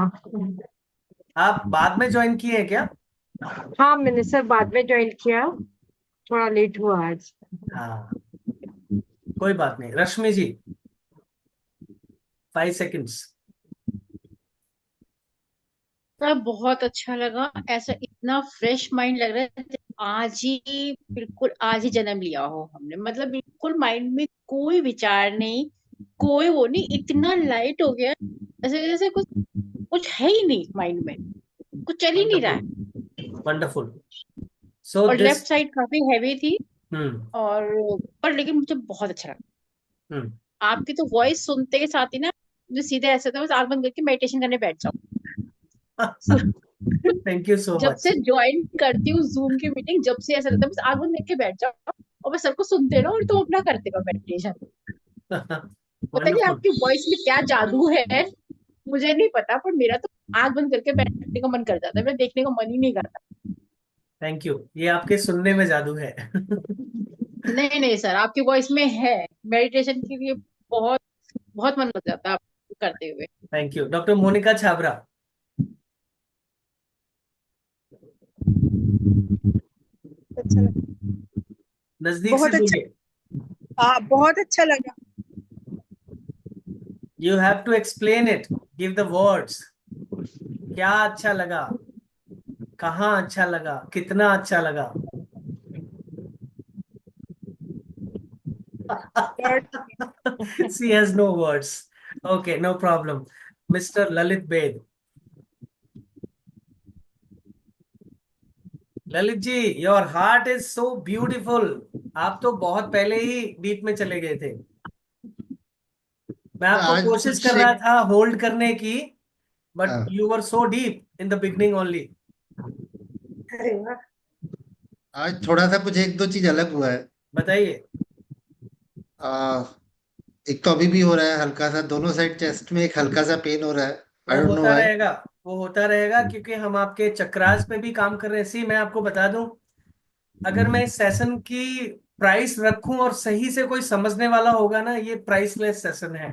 आप बाद में ज्वाइन किए हैं क्या? हाँ मैंने सर बाद में ज्वाइन किया, थोड़ा लेट हुआ आज। हाँ, कोई बात नहीं। रश्मि जी, 5 सेकंड्स। सर बहुत अच्छा लगा, ऐसा इतना फ्रेश माइंड लग रहा है जैसे आज ही, बिल्कुल आज ही जन्म लिया हो हमने। मतलब बिल्कुल माइंड में कोई विचार नहीं, कोई वो नहीं, इतना लाइट हो गया, ऐसे जैसे कुछ कुछ है ही नहीं माइंड में, कुछ चल ही नहीं रहा है। वंडरफुल, So और this लेफ्ट साइड काफी हैवी थी हम्म और पर लेकिन मुझे बहुत अच्छा लगा। हम्म आपकी तो वॉइस सुनते के साथ ही ना मुझे सीधे ऐसे होता है बस आंख बंद करके मेडिटेशन करने बैठ जाओ। थैंक यू सो जब मच। से ज्वाइन करती हूँ जूम की मीटिंग, जब से ऐसा लगता है बस आंख बंद करके बैठ जाओ और बस सबको सुनते रहो और तुम अपना करते रहो मेडिटेशन। पता नहीं वंडरफुल। आपकी वॉइस में क्या जादू है, मुझे नहीं पता, पर मेरा तो आंख बंद करके बैठने का मन कर जाता है, मेरा देखने का मन ही नहीं करता। थैंक यू, ये आपके सुनने में जादू है। नहीं नहीं सर, आपकी वॉइस में है, मेडिटेशन के लिए बहुत बहुत मन लग जाता है आपको करते हुए। Thank you. Doctor Monika Chhabra, अच्छा लगा, नजदीक से बहुत अच्छा। बोलिए। हाँ, बहुत अच्छा लगा। You have to explain it, give the words. क्या अच्छा लगा, कहाँ अच्छा लगा, कितना अच्छा लगा। She has no words. Okay, no problem. Mr. Lalit Bed. Lalit ji, your heart is so beautiful. आप तो बहुत पहले ही डीप में चले गए थे। मैं आपको आज कोशिश कुछ कर रहा एक था होल्ड करने की, बट हाँ, you were so deep in the beginning only. अरे वाह। आज थोड़ा सा कुछ एक दो चीज अलग हुआ है। बताइए। आ, एक तो अभी भी हो रहा है हल्का सा, दोनों साइड चेस्ट में एक हल्का सा पेन हो रहा है। आई वो डोंट नो होता व्हाई। रहेगा, वो होता रहेगा, क्योंकि हम आपके चक्रास पे भी काम कर रहे हैं। सी, मैं आपको बता दूं, अगर मैं इस सेशन की प्राइस रखूं और सही से कोई समझने वाला होगा ना, ये प्राइसलेस सेशन है।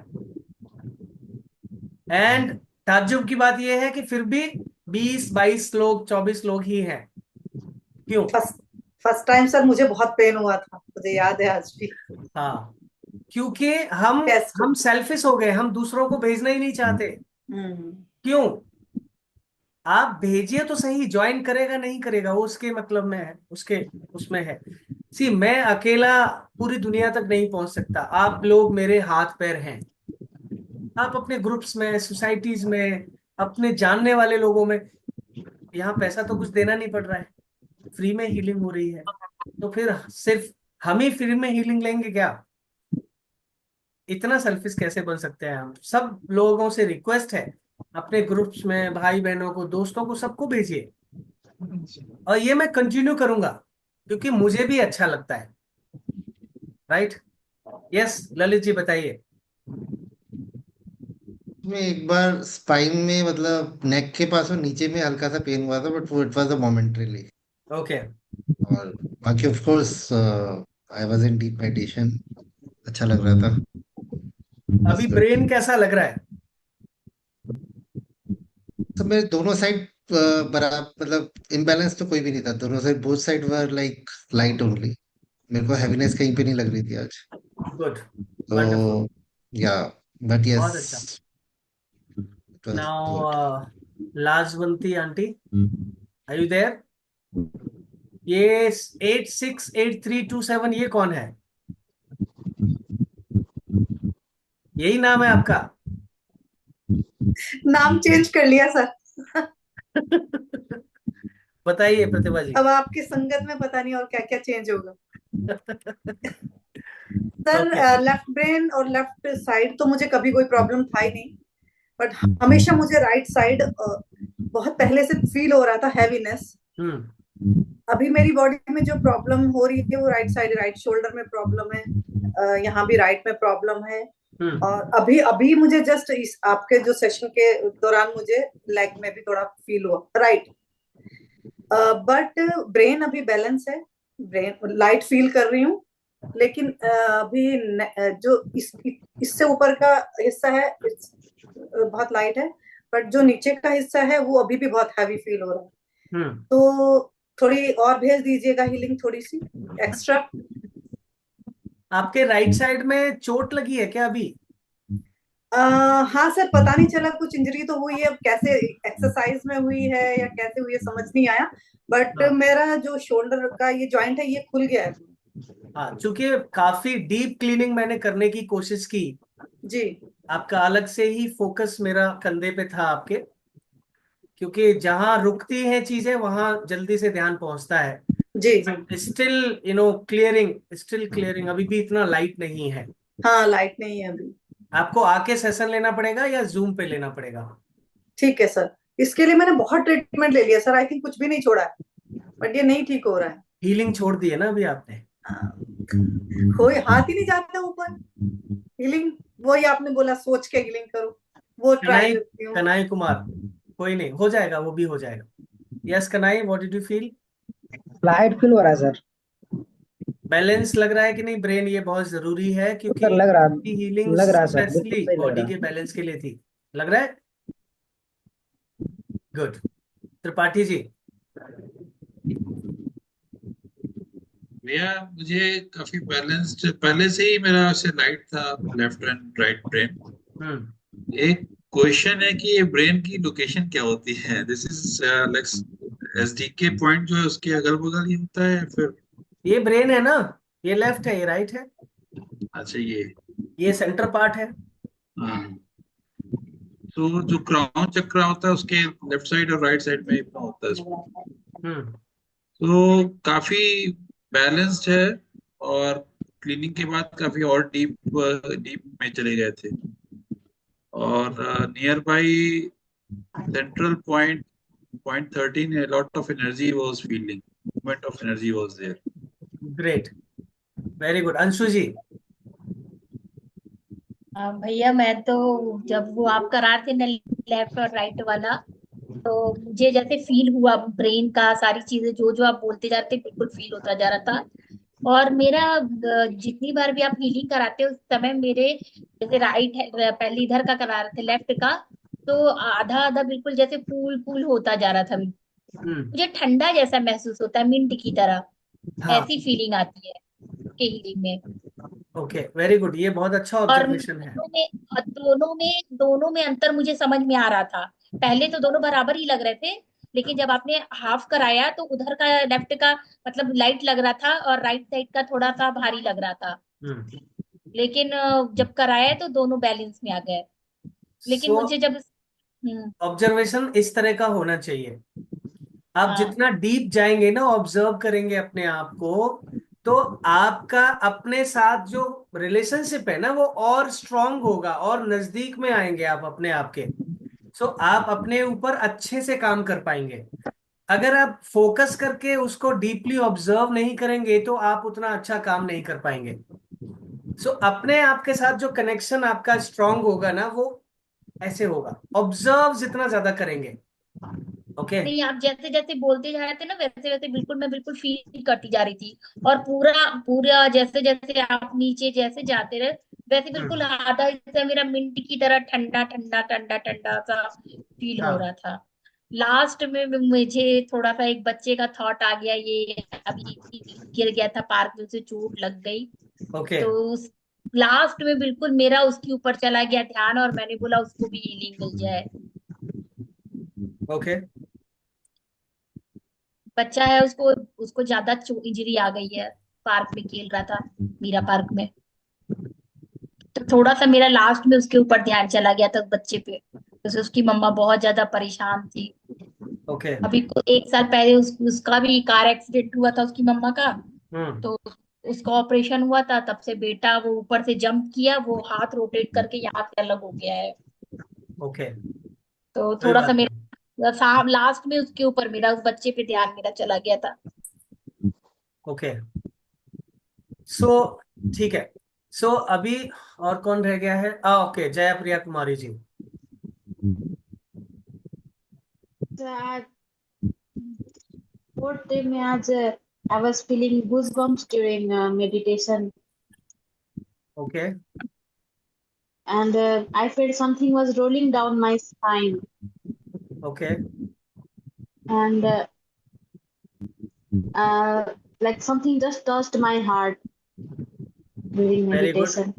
एंड ताज्जुब की बात यह है कि फिर भी 20-22 लोग, 24 लोग ही हैं। क्यों? फर्स्ट फर्स्ट टाइम सर मुझे बहुत पेन हुआ था, मुझे याद है आज भी। हाँ, क्योंकि हम टेस्ट। हम सेल्फिश हो गए, हम दूसरों को भेजना ही नहीं चाहते। हम्म। क्यों? आप भेजिए तो सही, ज्वाइन करेगा नहीं करेगा वो उसके मतलब में है, उसके उसमें है। सी, मैं अकेला पूरी दुनिया तक नहीं पहुंच सकता। आप लोग मेरे हाथ पैर हैं। आप अपने ग्रुप्स में, सोसाइटीज में, अपने जानने वाले लोगों में, यहाँ पैसा तो कुछ देना नहीं पड़ रहा है, फ्री में हीलिंग हो रही है। तो फिर सिर्फ हम ही फ्री में हीलिंग लेंगे क्या? इतना सेल्फिश कैसे बन सकते हैं हम? सब लोगों से रिक्वेस्ट है, अपने ग्रुप्स में भाई बहनों को, दोस्तों को, सबको भेजिए। और ये मैं कंटिन्यू करूंगा क्योंकि मुझे भी अच्छा लगता है। राइट? यस, ललित जी बताइए। में एक बार स्पाइन में मतलब नेक के पास और नीचे में हल्का सा पेन हुआ था, बट वो it was a momentarily. Okay. और बाकी of course I was in deep meditation, अच्छा लग रहा था। अभी That's good. ब्रेन कैसा लग रहा है? तो मेरे दोनों साइड बराबर मतलब इम्बैलेंस तो कोई भी नहीं था, दोनों side both side were like light only. मेरे को हैवीनेस कहीं पे नहीं लग रही थी आज। गुड, वंडरफुल, तो या बट बहुत यस, अच्छा। It was good. Now Lajwanti aunty, are you there? ये 868327, ये कौन है? यही नाम है आपका? नाम चेंज कर लिया सर। बताइए प्रतिभा जी। अब आपकी संगत में पता नहीं और क्या क्या चेंज होगा। Sir okay. लेफ्ट ब्रेन और लेफ्ट साइड तो मुझे कभी कोई प्रॉब्लम था ही नहीं, बट हमेशा मुझे राइट साइड बहुत पहले से फील हो रहा था, हैवीनेस। हम्म अभी मेरी बॉडी में जो प्रॉब्लम हो रही है वो राइट साइड, राइट शोल्डर में प्रॉब्लम है, यहाँ भी राइट में प्रॉब्लम है। हम्म और अभी अभी मुझे जस्ट इस आपके जो सेशन के दौरान मुझे लेग में भी थोड़ा फील हुआ, राइट। बट ब्रेन अभी बैलेंस है, ब्रेन लाइट फील कर रही हूँ, लेकिन अभी जो इससे ऊपर का हिस्सा है बहुत लाइट है, बट जो नीचे का हिस्सा है वो अभी भी बहुत हैवी फील हो रहा है। हम्म तो थोड़ी और भेज दीजिएगा हीलिंग, थोड़ी सी एक्स्ट्रा। आपके राइट साइड में चोट लगी है क्या अभी? हाँ सर, पता नहीं चला, कुछ इंजरी तो हुई है, अब कैसे एक्सरसाइज में हुई है या कैसे हुई है समझ नहीं आया, बट हाँ मेरा जो शोल्डर का ये जॉइंट है ये खुल गया है। हाँ, चूंकि काफी डीप क्लीनिंग मैंने करने की कोशिश की, जी। आपका अलग से ही फोकस मेरा कंधे पे था आपके, क्योंकि जहां रुकती हैं चीजें वहां जल्दी से ध्यान पहुंचता है। जी जी। स्टिल क्लियरिंग, अभी भी इतना लाइट नहीं है। हाँ, लाइट नहीं है अभी। आपको आके सेशन लेना पड़ेगा या जूम पे लेना पड़ेगा? ठीक है सर, इसके लिए मैंने बहुत ट्रीटमेंट ले लिया सर, आई थिंक कुछ भी नहीं छोड़ा है, बट ये नहीं ठीक हो रहा है। हीलिंग छोड़ दी है ना अभी आपने? कोई हाथ ही नहीं जाता ऊपर। हीलिंग, वही आपने बोला सोच के हीलिंग करो, वो ट्राई कनाई करती हूँ। कनाई कुमार, कोई नहीं, हो जाएगा, वो भी हो जाएगा। Yes Kanai, what did you feel? Light feel हो रहा है सर। बैलेंस लग रहा है कि नहीं ब्रेन? ये बहुत जरूरी है क्योंकि सर हीलिंग लग रहा है सर, बिल्कुल स्पेशली सही लग बॉडी रहा के है। बैलेंस के लिए थी। लग रहा है? गुड। त्रिपाठी जी। भैया मुझे काफी बैलेंस्ड पहले से ही मेरा से लाइट था, लेफ्ट एंड राइट ब्रेन। हम्म एक क्वेश्चन है कि ये ब्रेन की लोकेशन क्या होती है? This is like SDK point जो है उसके अगल बगल ही होता है फिर? ये ब्रेन है ना, ये लेफ्ट है, ये राइट है, अच्छा ये सेंटर पार्ट है। हाँ। तो जो क्राउन चक्र होता है उसके लेफ्ट साइड और राइट साइड में इतना होता है इसमें। हम्म तो काफी बैलेंस्ड है, और क्लीनिंग के बाद काफी और डीप डीप में चले गए थे। और near by central point point 13 a lot of energy was feeling, movement of energy was there. Great, very good. Anshu ji. भैया मैं तो जब वो आप करा रहे थे ना लेफ्ट और राइट वाला, तो मुझे जैसे फील हुआ ब्रेन का, सारी चीजें जो जो आप बोलते जा रहे थे बिल्कुल फील होता जा रहा था। और मेरा जितनी बार भी आप हीलिंग कराते हो उस समय मेरे जैसे राइट है, पहले इधर का करा रहे थे लेफ्ट का, तो आधा आधा बिल्कुल जैसे कूल कूल होता जा रहा था। हम्म मुझे ठंडा जैसा महसूस होता है, मिंट की तरह हाँ, ऐसी फीलिंग आती है के हीलिंग में। ओके, वेरी गुड, ये बहुत अच्छा और ऑब्जर्वेशन है। दोनों में अंतर मुझे समझ में आ रहा था। पहले तो दोनों बराबर ही लग रहे थे, लेकिन जब आपने हाफ कराया तो उधर का लेफ्ट का मतलब लाइट लग रहा था और राइट साइड का थोड़ा सा भारी लग रहा था। हम्म लेकिन जब कराया तो दोनों बैलेंस में आ गए। लेकिन सो मुझे जब ऑब्जर्वेशन इस तरह का होना चाहिए। आप हाँ जितना डीप जाएंगे ना, ऑब्जर्व करेंगे अपने आप को, तो आपका अपने साथ जो रिलेशनशिप है ना वो और स्ट्रांग होगा और नजदीक में आएंगे आप अपने आप के। सो आप अपने ऊपर अच्छे से काम कर पाएंगे। अगर आप फोकस करके उसको डीपली ऑब्जर्व नहीं करेंगे तो आप उतना अच्छा काम नहीं कर पाएंगे। सो अपने आप के साथ जो कनेक्शन आपका स्ट्रांग होगा ना, वो ऐसे होगा, ऑब्जर्व जितना ज्यादा करेंगे। ओके। नहीं, आप जैसे जैसे बोलते जा रहे थे ना वैसे वैसे बिल्कुल मैं बिल्कुल फील करती जा रही थी। और पूरा पूरा जैसे जैसे आप नीचे जैसे जाते रहे वैसे बिल्कुल हम्म आधा हिस्सा मेरा मिंट की तरह ठंडा ठंडा ठंडा ठंडा सा फील हो हाँ, रहा था। लास्ट में भी मुझे थोड़ा सा एक बच्चे का थॉट आ गया, ये अभी गिर गया था पार्क में, उसे चोट लग गई। ओके, तो लास्ट में बिल्कुल मेरा उसके ऊपर चला गया ध्यान और मैंने बोला उसको भी हीलिंग मिल जाए। ओके, बच्चा है, उसको उसको ज्यादा इंजरी आ गई है, पार्क में खेल रहा था, मीरा पार्क में। तो थोड़ा सा मेरा लास्ट में उसके ऊपर ध्यान चला गया था बच्चे पे, तो उसकी मम्मा बहुत ज्यादा परेशान थी। ओके। अभी एक साल पहले उसका भी कार एक्सीडेंट हुआ था उसकी मम्मा का। हम्म तो उसका ऑपरेशन हुआ था, तब से बेटा वो ऊपर से जंप किया, वो हाथ रोटेट करके यहाँ से अलग हो गया है। ओके, तो कोई थोड़ा सा बात नहीं। मेरा साहब लास्ट में उसके ऊपर मेरा उस बच्चे पे ध्यान मेरा चला गया था। ओके, सो ठीक है। सो अभी और कौन रह गया है? ओके, जया प्रिया कुमारी जी। आज fourth day में आज I was feeling goosebumps during meditation, okay, and I felt something was rolling down my spine, okay, and uh, like something just touched my heart during very good. meditation.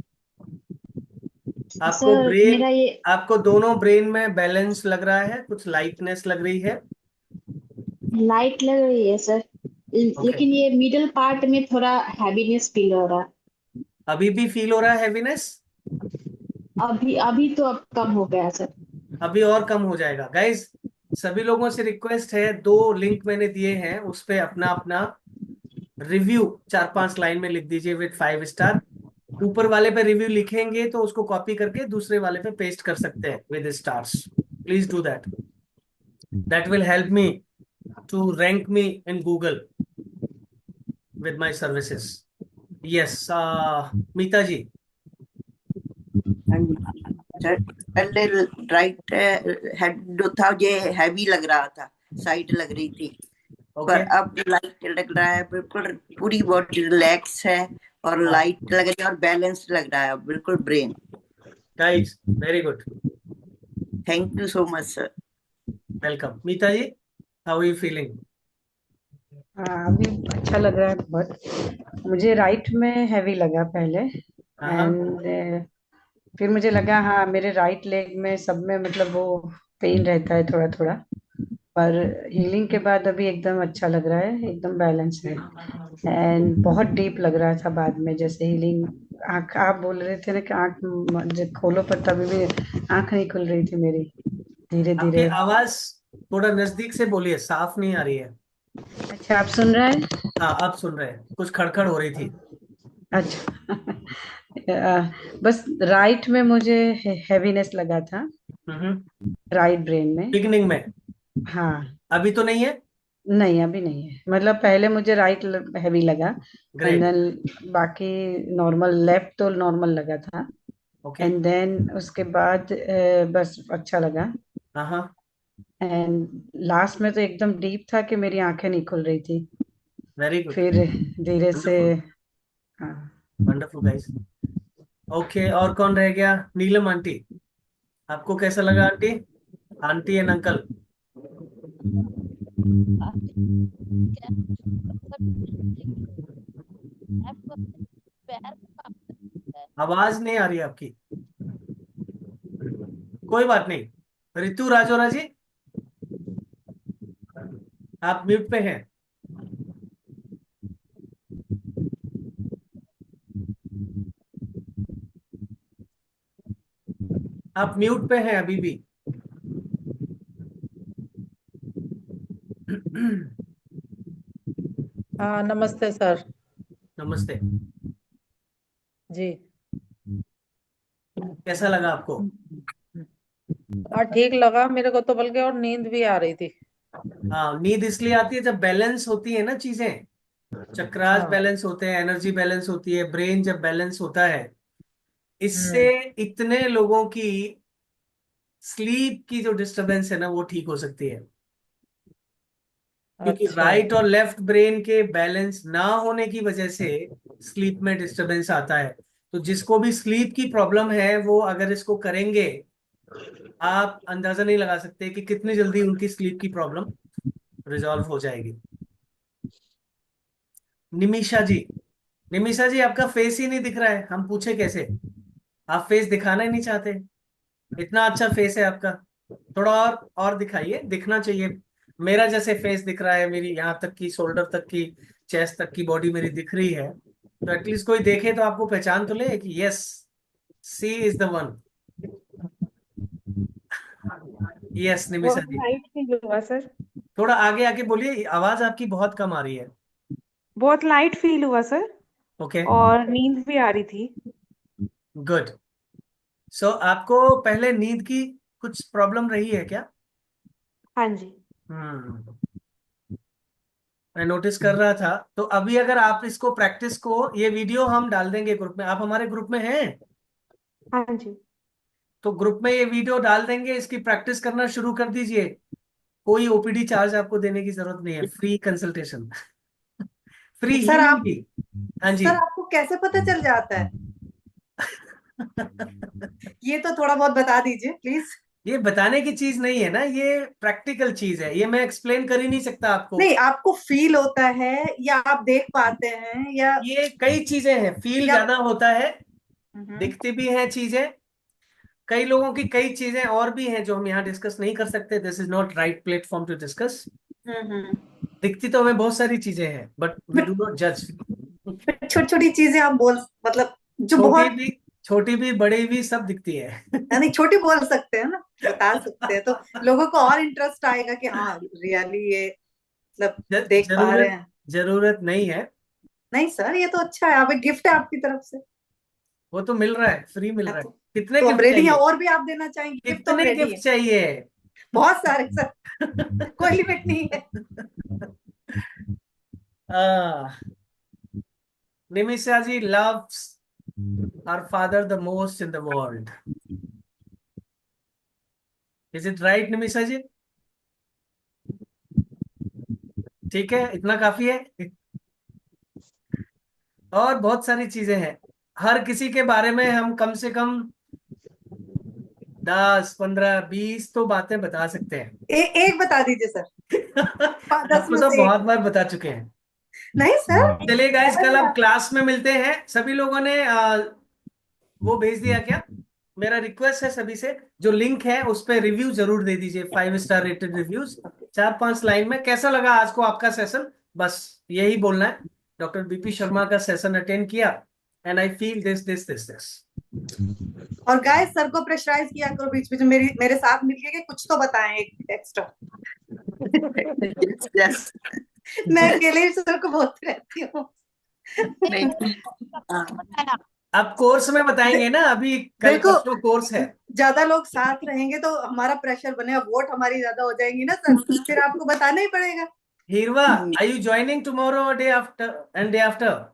आपको सर ब्रेन, मेरा ये आपको दोनों ब्रेन में बैलेंस लग रहा है, कुछ लाइटनेस लग रही है? लाइट लग रही है सर, ओके, लेकिन ये मिडल पार्ट में थोड़ा हैवीनेस फील हो रहा है। अभी भी फील हो रहा है हैवीनेस? अभी अभी तो अब कम हो गया सर। अभी और कम हो जाएगा। गाइज, सभी लोगों से रिक्वेस्ट है, 2 लिंक मैंने दिए हैं, उस पे अपना अपना रिव्यू 4-5 लाइन में लिख दीजिए विद 5 स्टार। ऊपर वाले पे रिव्यू लिखेंगे तो उसको कॉपी करके दूसरे वाले पे पेस्ट कर सकते हैं with stars. Please do that, that will help me to rank me in Google with my services. Yes, Meeta ji. Right head जो था ये हैवी लग रहा था, साइड लग रही थी, पर अब लाइट लग रहा है, बिल्कुल पूरी बॉडी रिलैक्स है और लाइट लग रही है और बैलेंस लग रहा है बिल्कुल brain. Guys very good, thank you so much sir. Welcome. Meeta ji, how are you feeling? अभी अच्छा लग रहा है बहुत। मुझे राइट में हैवी लगा पहले, एंड फिर मुझे लगा हाँ मेरे राइट लेग में सब में मतलब वो पेन रहता है थोड़ा थोड़ा, पर हीलिंग के बाद अभी एकदम अच्छा लग रहा है, एकदम बैलेंस है। एंड बहुत डीप लग रहा था बाद में, जैसे हीलिंग आँख आप बोल रहे थे ना कि आँख जब खोलो, पर तभी भी आँख नहीं खुल रही थी मेरी, धीरे आपकी धीरे। आवाज थोड़ा नजदीक से बोलिए, साफ नहीं आ रही है। अच्छा, आप सुन रहे हैं? हाँ अब सुन रहे हैं, कुछ खड़खड़ हो रही थी। अच्छा बस राइट में मुझे हैवीनेस लगा था, राइट ब्रेन में, बिगनिंग में। हाँ। अभी तो नहीं है? नहीं अभी नहीं है, मतलब पहले मुझे राइट हैवी लगा, एंड Great. देन बाकी नॉर्मल, लेफ्ट तो नॉर्मल लगा था, एंड देन उसके बाद बस अच्छा लगा। हाँ एंड लास्ट में तो एकदम डीप था कि मेरी आंखें नहीं खुल रही थी, वेरी गुड, फिर धीरे से। हाँ वंडरफुल गाइस। ओके, और कौन रह गया? नीलम आंटी, आपको कैसा लगा आंटी? Aunty and uncle. आवाज नहीं आ रही है आपकी। कोई बात नहीं। रितु राजोरा जी, आप म्यूट पे हैं। आप म्यूट पे हैं अभी भी। हाँ नमस्ते सर। नमस्ते जी, कैसा लगा आपको? हाँ ठीक लगा मेरे को तो, बल्कि और नींद भी आ रही थी। हाँ, नींद इसलिए आती है जब बैलेंस होती है ना चीजें, चक्रास बैलेंस होते हैं, एनर्जी बैलेंस होती है, ब्रेन जब बैलेंस होता है, इससे इतने लोगों की स्लीप की जो डिस्टरबेंस है ना वो ठीक हो सकती है। क्योंकि अच्छा। राइट और लेफ्ट ब्रेन के बैलेंस ना होने की वजह से स्लीप में डिस्टरबेंस आता है। तो जिसको भी स्लीप की प्रॉब्लम है वो अगर इसको करेंगे, आप अंदाजा नहीं लगा सकते कि कितनी जल्दी उनकी स्लीप की प्रॉब्लम रिजॉल्व हो जाएगी। निमिषा जी, निमिषा जी आपका फेस ही नहीं दिख रहा है, हम पूछे कैसे? आप फेस दिखाना ही नहीं चाहते, इतना अच्छा फेस है आपका। थोड़ा और दिखाइए, दिखना चाहिए। मेरा जैसे फेस दिख रहा है, मेरी यहाँ तक की शोल्डर तक की, चेस्ट तक की बॉडी मेरी दिख रही है, तो एटलीस्ट कोई देखे तो आपको पहचान तो ले कि yes, she is the one. Yes Nimisha बहुत जी, लाइट फील हुआ सर। थोड़ा आगे आके बोलिए, आवाज आपकी बहुत कम आ रही है। बहुत लाइट फील हुआ सर, ओके और नींद भी आ रही थी। गुड। सो आपको पहले नींद की कुछ प्रॉब्लम रही है क्या? हाँ जी। हम्म, मैं नोटिस कर रहा था। तो अभी अगर आप इसको प्रैक्टिस को, ये वीडियो हम डाल देंगे ग्रुप में, आप हमारे ग्रुप में हैं? हाँ जी। तो ग्रुप में ये वीडियो डाल देंगे, इसकी प्रैक्टिस करना शुरू कर दीजिए। कोई ओपीडी चार्ज आपको देने की जरूरत नहीं है, free consultation, free sir healing आप, की। हाँ जी। सर आपको कैसे पता चल जाता है? ये तो थोड़ा बहुत बता दीजिए प्लीज। ये बताने की चीज नहीं है ना, ये प्रैक्टिकल चीज है, ये मैं एक्सप्लेन कर ही नहीं सकता आपको। नहीं, आपको फील होता है या आप देख पाते हैं या ये कई चीजें हैं, फील या ज्यादा होता है, दिखती भी हैं चीजें। कई लोगों की कई चीजें और भी हैं जो हम यहाँ डिस्कस नहीं कर सकते, this is not right platform to discuss. दिखती तो हमें बहुत सारी चीजें हैं, बट वी डू नॉट जज। छोटी छोटी चीजें आप बोल, मतलब जो बहुत छोटी भी बड़ी भी सब दिखती है। नहीं, छोटी बोल सकते हैं ना, बता सकते हैं, तो लोगों को और इंटरेस्ट आएगा कि हाँ रियली ये मतलब देख पा रहे हैं। जरूरत नहीं है। नहीं सर, ये तो अच्छा है, आप एक गिफ्ट है आपकी तरफ से। वो तो मिल रहा है, फ्री मिल रहा है। कितने तो हम गिफ्ट रेडी हैं, चाहिए? और भी आप देना चाहेंगे गिफ्ट तो हम कितने रेडी गिफ्ट है। चाहिए? बहुत सारे सर, कोई लिमिट नहीं है। निमिषा जी loves her father the most in the world. Is it right, Nimisha जी? ठीक है, इतना काफी है। और बहुत सारी चीजें हैं, हर किसी के बारे में हम कम से कम 10, 15, 20 तो बातें बता सकते हैं। एक बता दीजिए सर। 10 आपको में तो से बहुत एक। बार बता चुके हैं। नहीं सर, चलिए गाइस, कल अब क्लास में मिलते हैं। सभी लोगों ने वो भेज दिया क्या? मेरा रिक्वेस्ट है सभी से, जो लिंक है उस पे रिव्यू जरूर दे दीजिए, 5 स्टार रेटेड रिव्यूज, 4-5 लाइन में। कैसा लगा आज को आपका सेशन, बस यही बोलना है। डॉक्टर बीपी शर्मा का सेशन अटेंड किया and I feel this this this this. और गाइस, सर को प्रेशराइज किया करो बीच बीच में, मेरे साथ मिलके के कुछ तो बताएं एक एक्स्ट्रा। यस मैं अकेले ही सर को बोलती रहती हूँ। अब कोर्स में बताएंगे ना, अभी कल देखो, परसों कोर्स है। ज्यादा लोग साथ रहेंगे तो हमारा प्रेशर बनेगा, वोट हमारी ज्यादा हो जाएंगी ना सर, फिर आपको बताना ही पड़ेगा। Hirva, are you joining tomorrow day after and day after?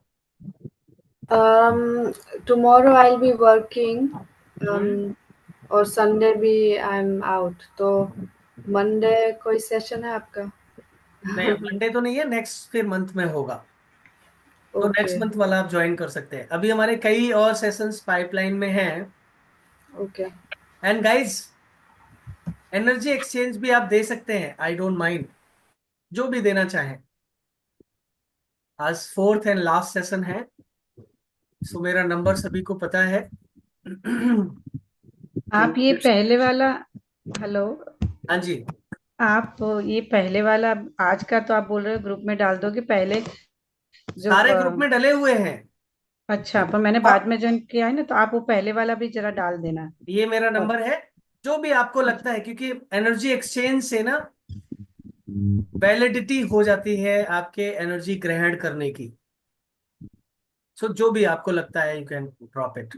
Tomorrow I'll be working, और संडे भी आई एम आउट, तो मंडे कोई सेशन है आपका? नहीं, मंडे तो नहीं है, नेक्स्ट फिर मंथ में होगा, तो ओके नेक्स्ट मंथ वाला आप ज्वाइन कर सकते हैं। अभी हमारे कई और सेशंस पाइपलाइन में हैं। Okay and guys, energy exchange भी आप दे सकते हैं, आई डोंट माइंड, जो भी देना चाहें। आज 4th एंड लास्ट सेशन है, सो मेरा नंबर सभी को पता है। आप ये पहले वाला, हेलो, हाँ जी, आप ये पहले वाला आज का तो आप बोल रहे हो ग्रुप में डाल दोगे, पहले जो सारे ग्रुप में डले हुए हैं। अच्छा, पर मैंने बाद में ज्वाइन किया है ना, तो आप वो पहले वाला भी जरा डाल देना। ये मेरा नंबर है, जो भी आपको लगता है, क्योंकि एनर्जी एक्सचेंज से ना वैलिडिटी हो जाती है आपके एनर्जी ग्रहण करने की। सो जो भी आपको लगता है, यू कैन ड्रॉप इट।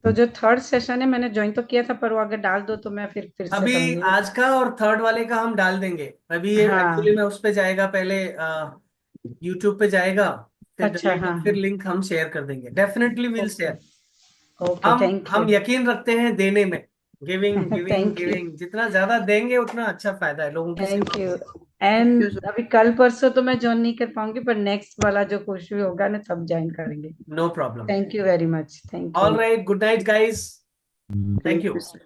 तो जो थर्ड सेशन है मैंने ज्वाइन तो किया था, पर वो अगर डाल दो तो मैं फिर से अभी करूंगी। आज का और थर्ड वाले का हम डाल देंगे। अभी ये हाँ, एक्चुअली में उस पे जाएगा, पहले यूट्यूब पे जाएगा, फिर अच्छा, डलेगा, हाँ, फिर लिंक हम शेयर कर देंगे, definitely will share. Okay, thank हम यू, यकीन रखते हैं देने में, giving giving thank you, giving, जितना ज्यादा देंगे उतना अच्छा फायदा है लोगों की थैंक सेवा यू। में। एंड अभी कल परसों तो मैं ज्वाइन नहीं कर पाऊंगी, पर नेक्स्ट वाला जो कुछ भी होगा ना तब ज्वाइन करेंगे। No problem. Thank you very much, thank all you. Right, good night guys, thank thank you. You sir.